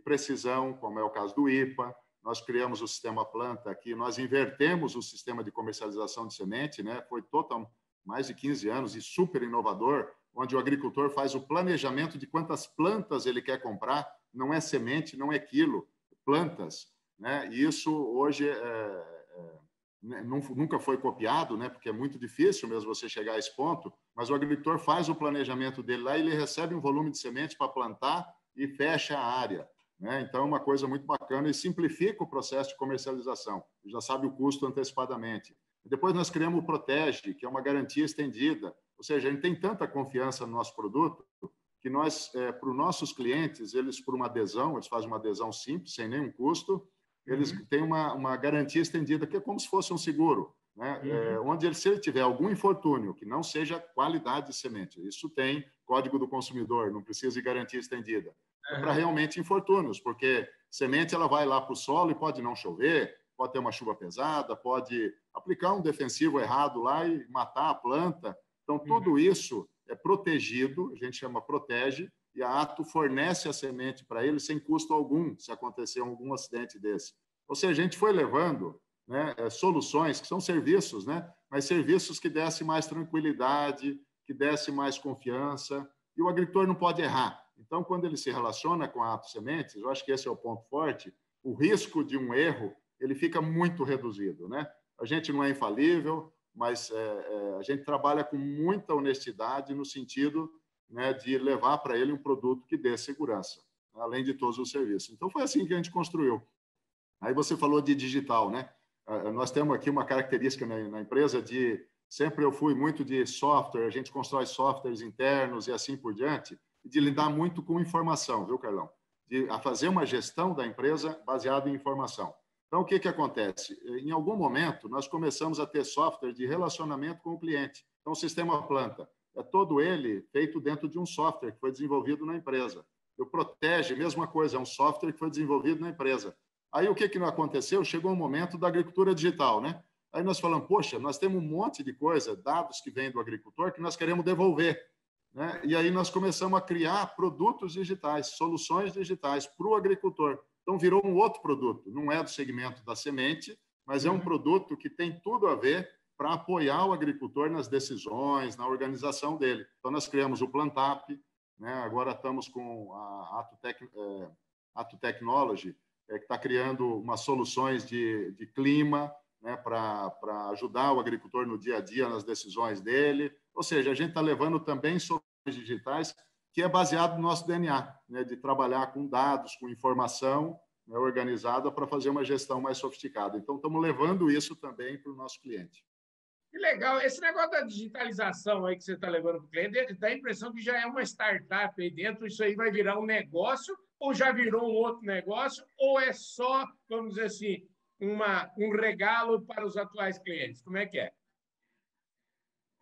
Speaker 2: precisão, como é o caso do IPA. Nós criamos o sistema planta aqui, nós invertemos o sistema de comercialização de semente, né? Foi mais de 15 anos e super inovador, onde o agricultor faz o planejamento de quantas plantas ele quer comprar, não é semente, não é quilo, plantas, né? E isso hoje nunca foi copiado, né? Porque é muito difícil mesmo você chegar a esse ponto, mas o agricultor faz o planejamento dele lá e ele recebe um volume de semente para plantar e fecha a área, né? Então, é uma coisa muito bacana e simplifica o processo de comercialização. Já sabe o custo antecipadamente. Depois nós criamos o Protege, que é uma garantia estendida. Ou seja, a gente tem tanta confiança no nosso produto que nós, para os nossos clientes, eles, por uma adesão, eles fazem uma adesão simples, sem nenhum custo, eles têm uma garantia estendida, que é como se fosse um seguro, né? Onde se ele tiver algum infortúnio, que não seja qualidade de semente, isso tem Código do Consumidor, não precisa de garantia estendida. É para realmente infortúnios, porque semente ela vai lá para o solo e pode não chover, pode ter uma chuva pesada, pode aplicar um defensivo errado lá e matar a planta. Então, tudo isso é protegido, a gente chama protege, e a Ato fornece a semente para ele sem custo algum, se acontecer algum acidente desse. Ou seja, a gente foi levando, né, soluções que são serviços, né, mas serviços que dessem mais tranquilidade, que dessem mais confiança, e o agricultor não pode errar. Então, quando ele se relaciona com a Ato Sementes, eu acho que esse é o ponto forte, o risco de um erro ele fica muito reduzido, né? A gente não é infalível, mas a gente trabalha com muita honestidade no sentido, né, de levar para ele um produto que dê segurança, além de todos os serviços. Então, foi assim que a gente construiu. Aí você falou de digital, né? Nós temos aqui uma característica na empresa de sempre eu fui muito de software, a gente constrói softwares internos e assim por diante, e de lidar muito com informação, viu, Carlão? De fazer uma gestão da empresa baseada em informação. Então, o que acontece? Em algum momento, nós começamos a ter software de relacionamento com o cliente. Então, o sistema planta é todo ele feito dentro de um software que foi desenvolvido na empresa. O Protege, mesma coisa, é um software que foi desenvolvido na empresa. Aí, o que não aconteceu? Chegou o momento da agricultura digital, né? Aí nós falamos, poxa, nós temos um monte de coisa, dados que vêm do agricultor, que nós queremos devolver, né? E aí nós começamos a criar produtos digitais, soluções digitais para o agricultor. Então, virou um outro produto. Não é do segmento da semente, mas é um produto que tem tudo a ver para apoiar o agricultor nas decisões, na organização dele. Então, nós criamos o Plantap, né? Agora estamos com a Ato Technology, que está criando umas soluções de clima, né, para ajudar o agricultor no dia a dia, nas decisões dele. Ou seja, a gente está levando também soluções digitais que é baseado no nosso DNA, né, de trabalhar com dados, com informação, né, organizada para fazer uma gestão mais sofisticada. Então, estamos levando isso também para o nosso cliente.
Speaker 1: Que legal. Esse negócio da digitalização aí que você está levando para o cliente, dá a impressão que já é uma startup aí dentro, isso aí vai virar um negócio, ou já virou um outro negócio, ou é só, vamos dizer assim, um regalo para os atuais clientes? Como é que é?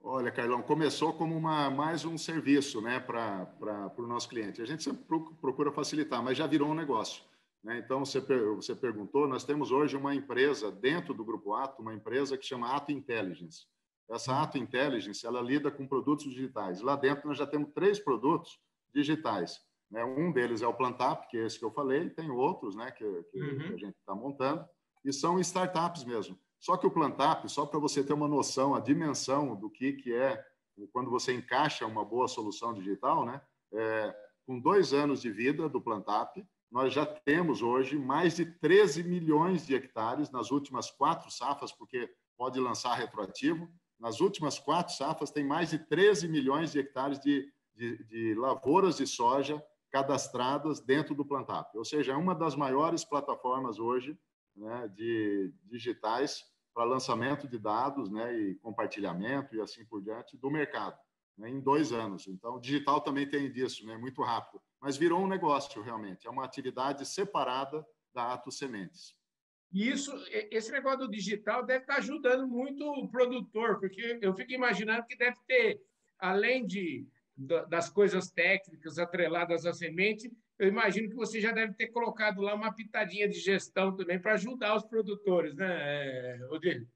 Speaker 2: Olha, Carlão, começou como mais um serviço, né, para o nosso cliente. A gente sempre procura facilitar, mas já virou um negócio, né? Então, você perguntou, nós temos hoje uma empresa dentro do Grupo Ato, uma empresa que chama Ato Intelligence. Essa Ato Intelligence, ela lida com produtos digitais. Lá dentro nós já temos 3 produtos digitais, né? Um deles é o Plantap, que é esse que eu falei, tem outros, né, que a gente está montando, e são startups mesmo. Só que o Plantap, só para você ter uma noção, a dimensão do que é quando você encaixa uma boa solução digital, né? Com 2 anos de vida do Plantap, nós já temos hoje mais de 13 milhões de hectares nas últimas 4 safras, porque pode lançar retroativo. Nas últimas 4 safras, tem mais de 13 milhões de hectares de lavouras de soja cadastradas dentro do Plantap. Ou seja, é uma das maiores plataformas hoje, né, de digitais para lançamento de dados, né, e compartilhamento e assim por diante do mercado, né, em 2 anos. Então, o digital também tem disso, né, muito rápido. Mas virou um negócio, realmente. É uma atividade separada da Ato Sementes.
Speaker 1: E esse negócio do digital deve estar ajudando muito o produtor, porque eu fico imaginando que deve ter, além das coisas técnicas atreladas à semente, eu imagino que você já deve ter colocado lá uma pitadinha de gestão também para ajudar os produtores, né, Odílio?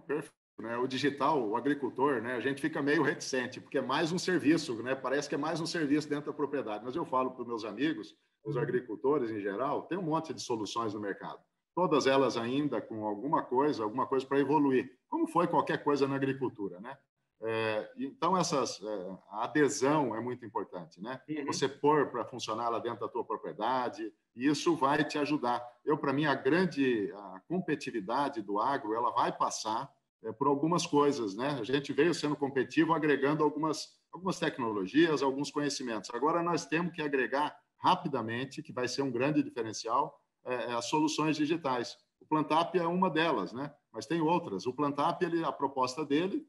Speaker 2: Perfeito. Né? O digital, o agricultor, né? A gente fica meio reticente, porque é mais um serviço, né? Parece que é mais um serviço dentro da propriedade. Mas eu falo para os meus amigos, os agricultores em geral, tem um monte de soluções no mercado. Todas elas ainda com alguma coisa para evoluir, como foi qualquer coisa na agricultura, né? Então, a adesão é muito importante, né? Você pôr para funcionar lá dentro da tua propriedade, e isso vai te ajudar. Para mim, a competitividade do agro, ela vai passar por algumas coisas, né? A gente veio sendo competitivo, agregando algumas tecnologias, alguns conhecimentos. Agora, nós temos que agregar rapidamente, que vai ser um grande diferencial, as soluções digitais. O Plantap é uma delas, né? Mas tem outras. O Plantap, a proposta dele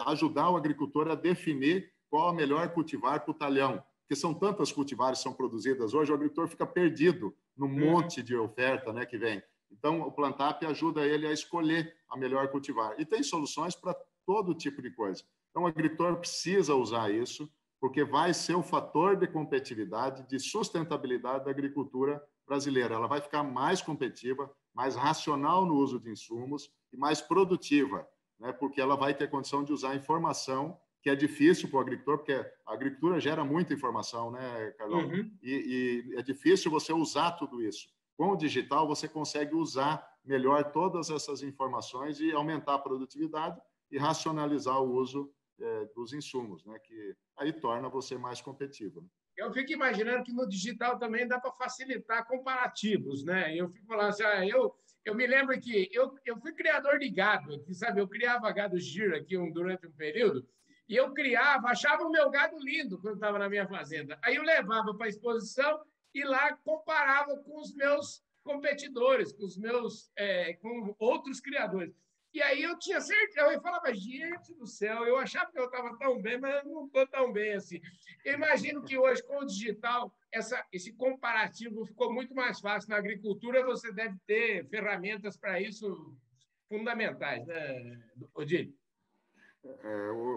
Speaker 2: ajudar o agricultor a definir qual a melhor cultivar para o talhão, porque são tantas cultivares que são produzidas hoje, o agricultor fica perdido no monte de oferta, né, que vem. Então, o Plantap ajuda ele a escolher a melhor cultivar. E tem soluções para todo tipo de coisa. Então, o agricultor precisa usar isso, porque vai ser o fator de competitividade, de sustentabilidade da agricultura brasileira. Ela vai ficar mais competitiva, mais racional no uso de insumos e mais produtiva, né? Porque ela vai ter condição de usar informação, que é difícil para o agricultor, porque a agricultura gera muita informação, né, Carlão? E é difícil você usar tudo isso. Com o digital, você consegue usar melhor todas essas informações e aumentar a produtividade e racionalizar o uso dos insumos, né? Que aí torna você mais competitivo.
Speaker 1: Eu fico imaginando que no digital também dá para facilitar comparativos, né? Eu fico falando assim, eu me lembro que eu fui criador de gado aqui, sabe? Eu criava gado giro aqui durante um período, e eu achava o meu gado lindo quando estava na minha fazenda. Aí eu levava para a exposição e lá comparava com os meus competidores, com outros criadores. E aí eu tinha certeza, eu falava, gente do céu, eu achava que eu estava tão bem, mas eu não estou tão bem assim. Eu imagino que hoje, com o digital, esse comparativo ficou muito mais fácil. Na agricultura, você deve ter ferramentas para isso fundamentais, né, Odílio?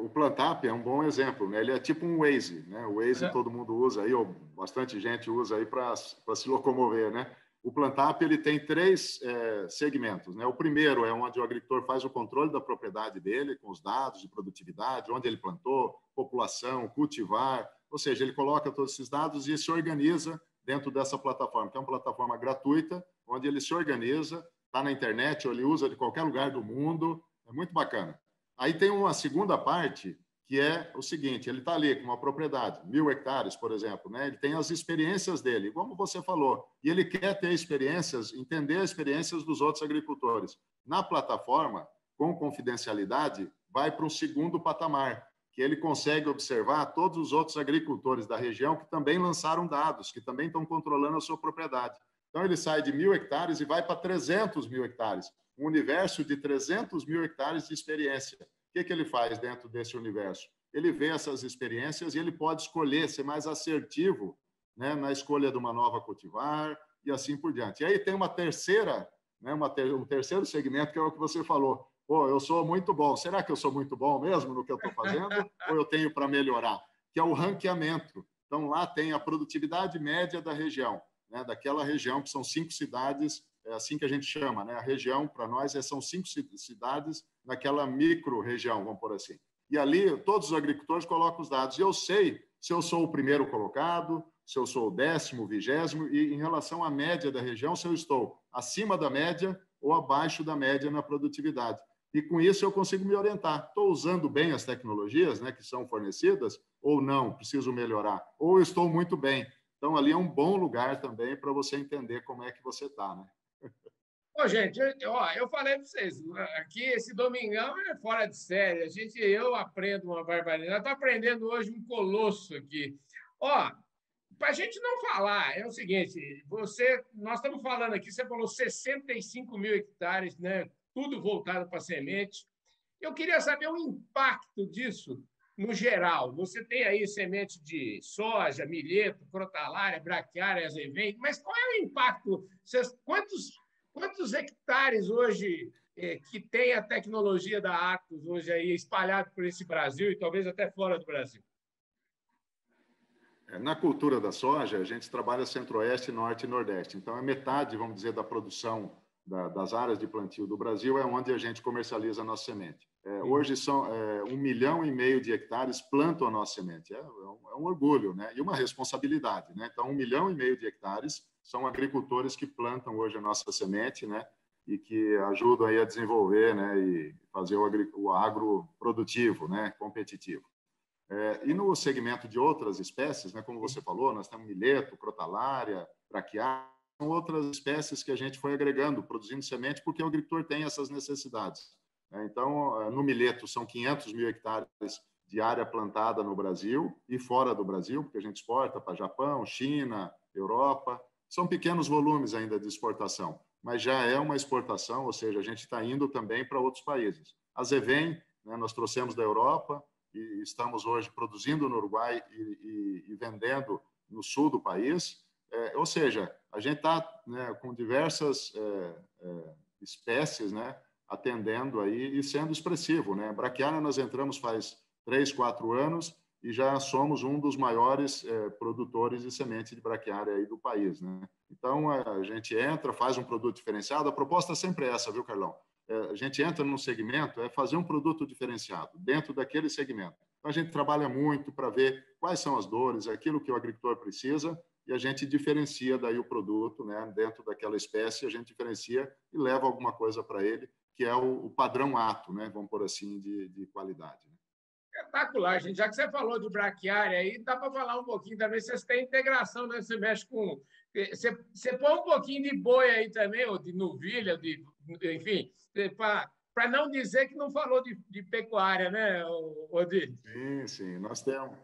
Speaker 2: O Plantap é um bom exemplo, né? Ele é tipo um Waze, né? O Waze todo mundo usa aí, ou bastante gente usa aí para se locomover, né? O Plantap ele tem três segmentos, né? O primeiro é onde o agricultor faz o controle da propriedade dele, com os dados de produtividade, onde ele plantou, população, cultivar, ou seja, ele coloca todos esses dados e se organiza dentro dessa plataforma, que é uma plataforma gratuita, onde ele se organiza, está na internet, ou ele usa de qualquer lugar do mundo, é muito bacana. Aí tem uma segunda parte, que é o seguinte, ele está ali com uma propriedade, 1.000 hectares, por exemplo, né? Ele tem as experiências dele, como você falou, e ele quer ter experiências, entender as experiências dos outros agricultores. Na plataforma, com confidencialidade, vai para um segundo patamar, que ele consegue observar todos os outros agricultores da região que também lançaram dados, que também estão controlando a sua propriedade. Então, ele sai de 1.000 hectares e vai para 300.000 hectares, um universo de 300.000 hectares de experiência. O que ele faz dentro desse universo? Ele vê essas experiências e ele pode escolher, ser mais assertivo, né, na escolha de uma nova cultivar e assim por diante. E aí tem uma terceira, né, um terceiro segmento, que é o que você falou. Pô, eu sou muito bom. Será que eu sou muito bom mesmo no que eu estou fazendo? Ou eu tenho para melhorar? Que é o ranqueamento. Então, lá tem a produtividade média da região, né, daquela região, que são 5 cidades, é assim que a gente chama, né? A região, para nós, são 5 cidades naquela micro-região, vamos por assim. E ali, todos os agricultores colocam os dados. E eu sei se eu sou o primeiro colocado, se eu sou o 10º, 20º, e em relação à média da região, se eu estou acima da média ou abaixo da média na produtividade. E com isso eu consigo me orientar. Estou usando bem as tecnologias, né, que são fornecidas ou não, preciso melhorar. Ou eu estou muito bem. Então, ali é um bom lugar também para você entender como é que você está, né?
Speaker 1: Ô, gente, eu falei para vocês, aqui esse domingão é fora de série. Eu aprendo uma barbaridade. Estou aprendendo hoje um colosso aqui. Ó, para a gente não falar, é o seguinte: nós estamos falando aqui, você falou 65.000 hectares, né? Tudo voltado para semente. Eu queria saber o impacto disso no geral. Você tem aí semente de soja, milheto, crotalária, braquiária, azevém, mas qual é o impacto? Quantos hectares hoje que tem a tecnologia da Atos hoje aí espalhado por esse Brasil e talvez até fora do Brasil?
Speaker 2: Na cultura da soja, a gente trabalha centro-oeste, norte e nordeste. Então, é metade, vamos dizer, da produção das áreas de plantio do Brasil é onde a gente comercializa a nossa semente. Hoje são 1,5 milhão de hectares plantam a nossa semente. É um orgulho, né? E uma responsabilidade, né? Então, 1,5 milhão de hectares são agricultores que plantam hoje a nossa semente, né? E que ajudam aí a desenvolver, né? E fazer o agro produtivo, né? Competitivo. E no segmento de outras espécies, né? Como você falou, nós temos milheto, crotalária, braquiária, são outras espécies que a gente foi agregando, produzindo semente, porque o agricultor tem essas necessidades. Então, no milheto, são 500.000 hectares de área plantada no Brasil e fora do Brasil, porque a gente exporta para Japão, China, Europa. São pequenos volumes ainda de exportação, mas já é uma exportação, ou seja, a gente está indo também para outros países. A Zevém, né, nós trouxemos da Europa e estamos hoje produzindo no Uruguai e vendendo no sul do país. Ou seja, a gente está, né, com diversas espécies, né, atendendo aí e sendo expressivo, né? Braquiária nós entramos faz 3, 4 anos e já somos um dos maiores produtores de semente de braquiária aí do país, né? Então, a gente entra, faz um produto diferenciado. A proposta é sempre essa, viu, Carlão? A gente entra num segmento, é fazer um produto diferenciado dentro daquele segmento. Então, a gente trabalha muito para ver quais são as dores, aquilo que o agricultor precisa, e a gente diferencia daí o produto, né? Dentro daquela espécie, a gente diferencia e leva alguma coisa para ele, que é o padrão ato, né? Vamos por assim, de qualidade. Né?
Speaker 1: Espetacular, gente. Já que você falou de braquiária aí, dá para falar um pouquinho também. Vocês têm integração, né? Você mexe com. Você põe um pouquinho de boi aí também, ou de novilha, enfim, para não dizer que não falou de pecuária, né, Odílio?
Speaker 2: Sim, sim. Nós temos.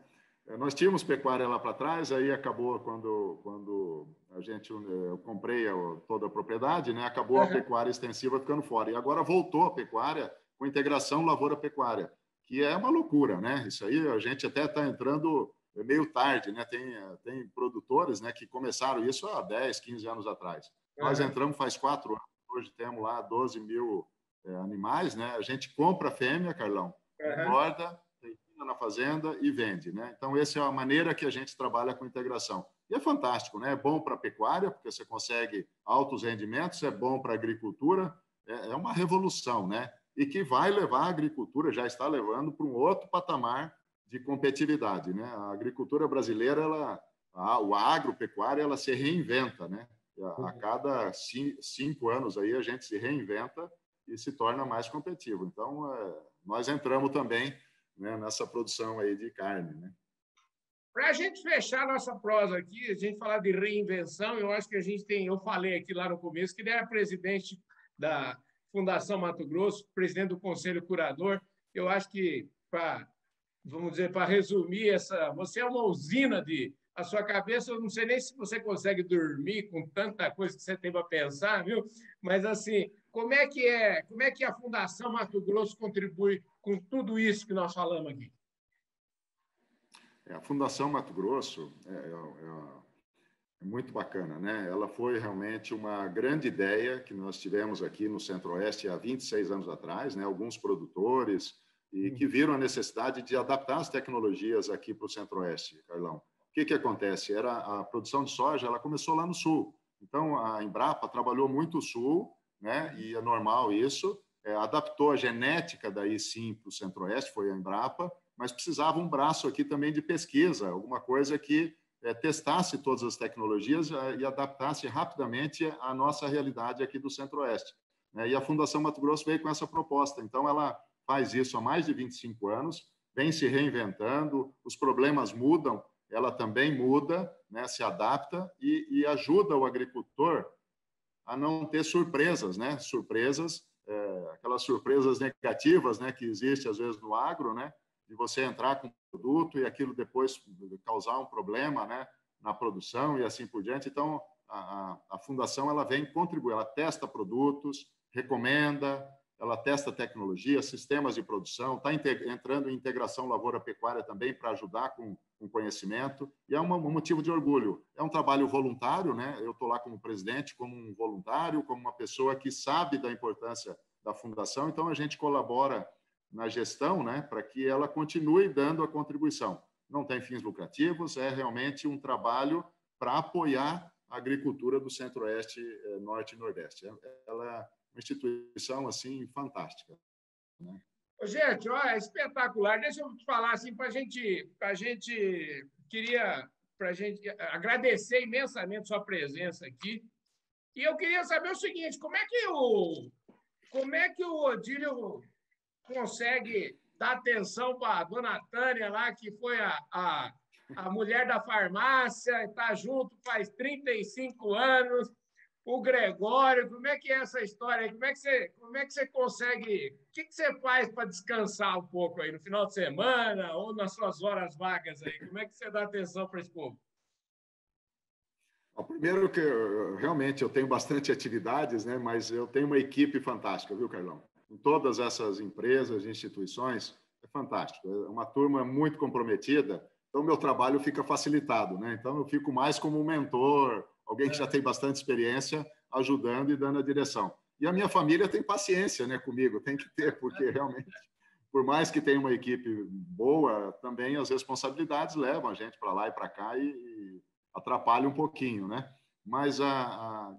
Speaker 2: Nós tínhamos pecuária lá para trás, aí acabou quando eu comprei toda a propriedade, né? Acabou a pecuária extensiva ficando fora. E agora voltou a pecuária com integração lavoura-pecuária, que é uma loucura, né? Isso aí a gente até está entrando meio tarde, né? Tem produtores, né, que começaram isso há 10, 15 anos atrás. Nós entramos faz 4 anos, hoje temos lá 12 mil animais, né? A gente compra a fêmea, Carlão, engorda, na fazenda e vende, né? Então, essa é a maneira que a gente trabalha com integração. E é fantástico, né? É bom para a pecuária, porque você consegue altos rendimentos, é bom para a agricultura, é uma revolução, né? E que vai levar a agricultura, já está levando para um outro patamar de competitividade, né? A agricultura brasileira, o agropecuária, ela se reinventa, né? A cada 5 anos aí a gente se reinventa e se torna mais competitivo. Então, nós entramos também, né, nessa produção aí de carne, né?
Speaker 1: Para a gente fechar a nossa prosa aqui, a gente falar de reinvenção, eu acho que eu falei aqui lá no começo que ele era presidente da Fundação Mato Grosso, presidente do Conselho Curador. Eu acho que, vamos dizer, para resumir, você é uma usina a sua cabeça, eu não sei nem se você consegue dormir com tanta coisa que você tem para pensar, viu? Mas, assim, como é que a Fundação Mato Grosso contribui com tudo isso que nós falamos aqui?
Speaker 2: A Fundação Mato Grosso é muito bacana, né? Ela foi realmente uma grande ideia que nós tivemos aqui no Centro-Oeste há 26 anos atrás, né? Alguns produtores e que viram a necessidade de adaptar as tecnologias aqui para o Centro-Oeste, Carlão. O que acontece? A produção de soja, ela começou lá no Sul. Então, a Embrapa trabalhou muito o Sul, né? E é normal isso. Adaptou a genética daí sim para o Centro-Oeste, foi a Embrapa, mas precisava um braço aqui também de pesquisa, alguma coisa que testasse todas as tecnologias e adaptasse rapidamente à nossa realidade aqui do Centro-Oeste. E a Fundação Mato Grosso veio com essa proposta. Então, ela faz isso há mais de 25 anos, vem se reinventando, os problemas mudam, ela também muda, né, se adapta e ajuda o agricultor a não ter surpresas, né? Aquelas surpresas negativas, né, que existe às vezes no agro, né, de você entrar com um produto e aquilo depois causar um problema, né, na produção e assim por diante. Então, a fundação ela vem contribuir, ela testa produtos, recomenda, ela testa tecnologia, sistemas de produção, está entrando em integração lavoura-pecuária também para ajudar com conhecimento, e é um motivo de orgulho. É um trabalho voluntário, né? Eu estou lá como presidente, como um voluntário, como uma pessoa que sabe da importância da fundação, então a gente colabora na gestão, né, para que ela continue dando a contribuição. Não tem fins lucrativos, é realmente um trabalho para apoiar a agricultura do Centro-Oeste, Norte e Nordeste. Ela é uma instituição assim fantástica, né?
Speaker 1: Gente, ó, é espetacular. Deixa eu te falar assim para a gente agradecer imensamente sua presença aqui. E eu queria saber o seguinte: como é que o Odílio consegue dar atenção para a dona Tânia lá, que foi a mulher da farmácia, está junto faz 35 anos, o Gregório, como é que é essa história aí? Como é que você consegue, o que você faz para descansar um pouco aí no final de semana ou nas suas horas vagas aí? Como é que você dá atenção para esse povo?
Speaker 2: Primeiro que realmente eu tenho bastante atividades, né, mas eu tenho uma equipe fantástica, viu, Carlão? Em todas essas empresas, instituições, é fantástico. É uma turma muito comprometida, então meu trabalho fica facilitado, né? Então eu fico mais como um mentor, alguém que já tem bastante experiência, ajudando e dando a direção. E a minha família tem paciência, né, comigo, tem que ter, porque realmente, por mais que tenha uma equipe boa, também as responsabilidades levam a gente para lá e para cá e atrapalha um pouquinho, né? Mas,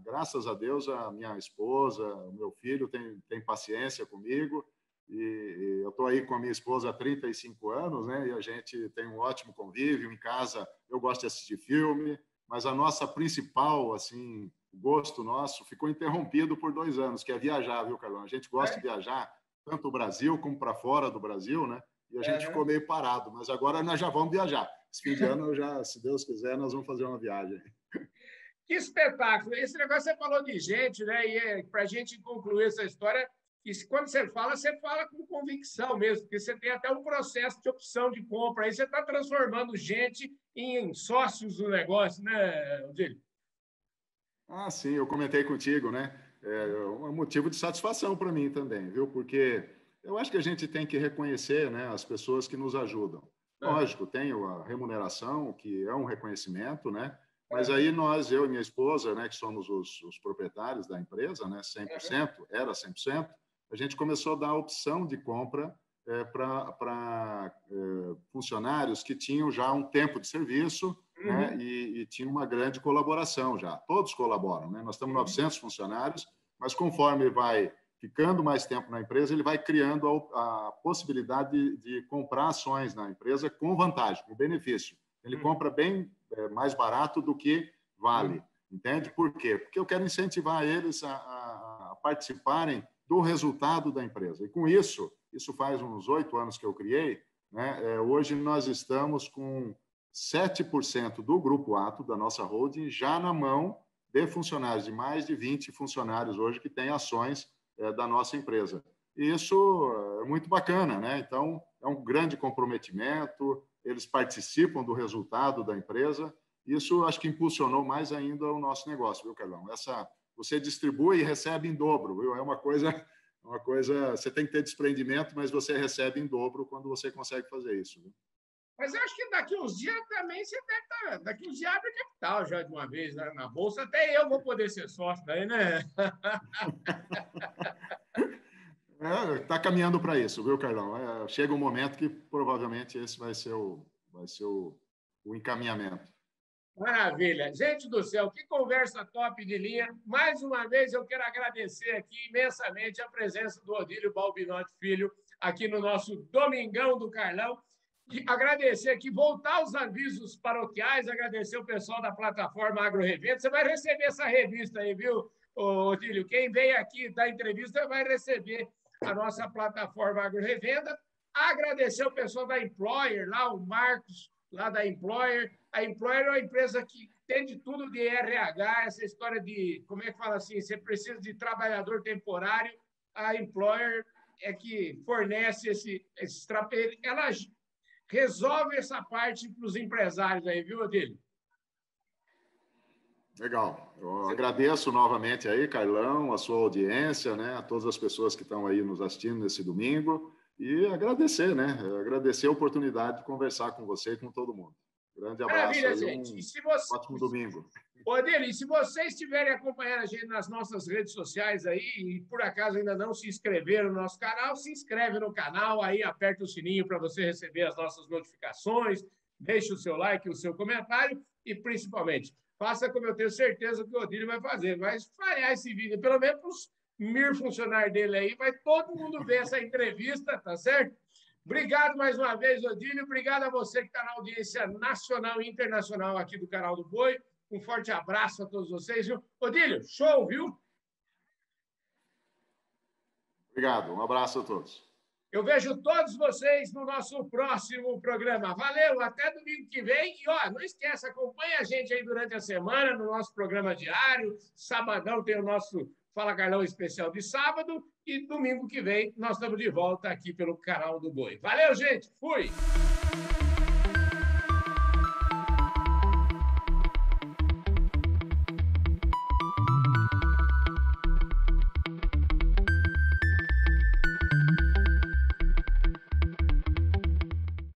Speaker 2: graças a Deus, a minha esposa, o meu filho tem paciência comigo e eu estou aí com a minha esposa há 35 anos, né? E a gente tem um ótimo convívio em casa. Eu gosto de assistir filme, mas a nossa principal, assim, gosto nosso ficou interrompido por 2 anos, que é viajar, viu, Carlão? A gente gosta de viajar tanto o Brasil como para fora do Brasil, né? E a gente ficou meio parado, mas agora nós já vamos viajar. Esse fim de ano, se Deus quiser, nós vamos fazer uma viagem.
Speaker 1: Que espetáculo! Esse negócio você falou de gente, né? E para a gente concluir essa história, que quando você fala com convicção mesmo, porque você tem até um processo de opção de compra, aí você está transformando gente em sócios do negócio, né, Odílio?
Speaker 2: Ah, sim, eu comentei contigo, né? É um motivo de satisfação para mim também, viu? Porque eu acho que a gente tem que reconhecer, né, as pessoas que nos ajudam. Lógico, tem a remuneração, que é um reconhecimento, né? Mas aí nós, eu e minha esposa, né, que somos os proprietários da empresa, né, 100%, era 100%, a gente começou a dar a opção de compra para funcionários que tinham já um tempo de serviço, né, e tinha uma grande colaboração já. Todos colaboram, né? Nós temos 900 funcionários, mas conforme vai ficando mais tempo na empresa, ele vai criando a possibilidade de comprar ações na empresa com vantagem, com benefício. Ele compra bem mais barato do que vale. Entende? Por quê? Porque eu quero incentivar eles a participarem do resultado da empresa. E com isso faz uns 8 anos que eu criei, né? Hoje nós estamos com 7% do Grupo Ato, da nossa holding, já na mão de funcionários, de mais de 20 funcionários hoje que têm ações da nossa empresa. E isso é muito bacana, né? Então, é um grande comprometimento, eles participam do resultado da empresa. Isso acho que impulsionou mais ainda o nosso negócio, viu, Carlão? Você distribui e recebe em dobro, viu? É uma coisa, você tem que ter desprendimento, mas você recebe em dobro quando você consegue fazer isso, viu?
Speaker 1: Mas eu acho que daqui uns dias também você deve estar. Daqui uns dias abre capital já de uma vez, né, na Bolsa. Até eu vou poder ser sócio daí, né?
Speaker 2: Está caminhando para isso, viu, Carlão? Chega um momento que provavelmente esse vai ser o encaminhamento.
Speaker 1: Maravilha. Gente do céu, que conversa top de linha. Mais uma vez, eu quero agradecer aqui imensamente a presença do Odílio Balbinotti Filho aqui no nosso Domingão do Carlão. E agradecer aqui, voltar aos avisos paroquiais, agradecer o pessoal da plataforma Agro Revenda. Você vai receber essa revista aí, viu, Odílio? Quem veio aqui dar entrevista vai receber a nossa plataforma Agro Revenda. Agradecer o pessoal da Employer, lá o Marcos, lá da Employer. A Employer é uma empresa que tem de tudo de RH, essa história de, como é que fala assim, você precisa de trabalhador temporário, a Employer é que fornece esse ela resolve essa parte para os empresários aí, viu, Odílio?
Speaker 2: Legal. Eu agradeço novamente aí, Carlão, a sua audiência, né, a todas as pessoas que estão aí nos assistindo nesse domingo e agradecer, né, agradecer a oportunidade de conversar com você e com todo mundo. Grande abraço.
Speaker 1: Maravilha, gente.
Speaker 2: Ótimo domingo.
Speaker 1: Odílio, e se vocês estiverem acompanhando a gente nas nossas redes sociais aí e por acaso ainda não se inscreveram no nosso canal, se inscreve no canal, aí aperta o sininho para você receber as nossas notificações, deixe o seu like, o seu comentário e, principalmente, faça como eu tenho certeza que o Odílio vai fazer, vai espalhar esse vídeo, pelo menos para os 1000 funcionários dele aí, vai todo mundo ver essa entrevista, tá certo? Obrigado mais uma vez, Odílio, obrigado a você que está na audiência nacional e internacional aqui do Canal do Boi. Um forte abraço a todos vocês, viu? Odílio, show, viu?
Speaker 2: Obrigado, um abraço a todos.
Speaker 1: Eu vejo todos vocês no nosso próximo programa. Valeu, até domingo que vem. E, ó, não esqueça, acompanhe a gente aí durante a semana no nosso programa diário. Sabadão tem o nosso Fala Carlão especial de sábado. E domingo que vem nós estamos de volta aqui pelo Canal do Boi. Valeu, gente. Fui!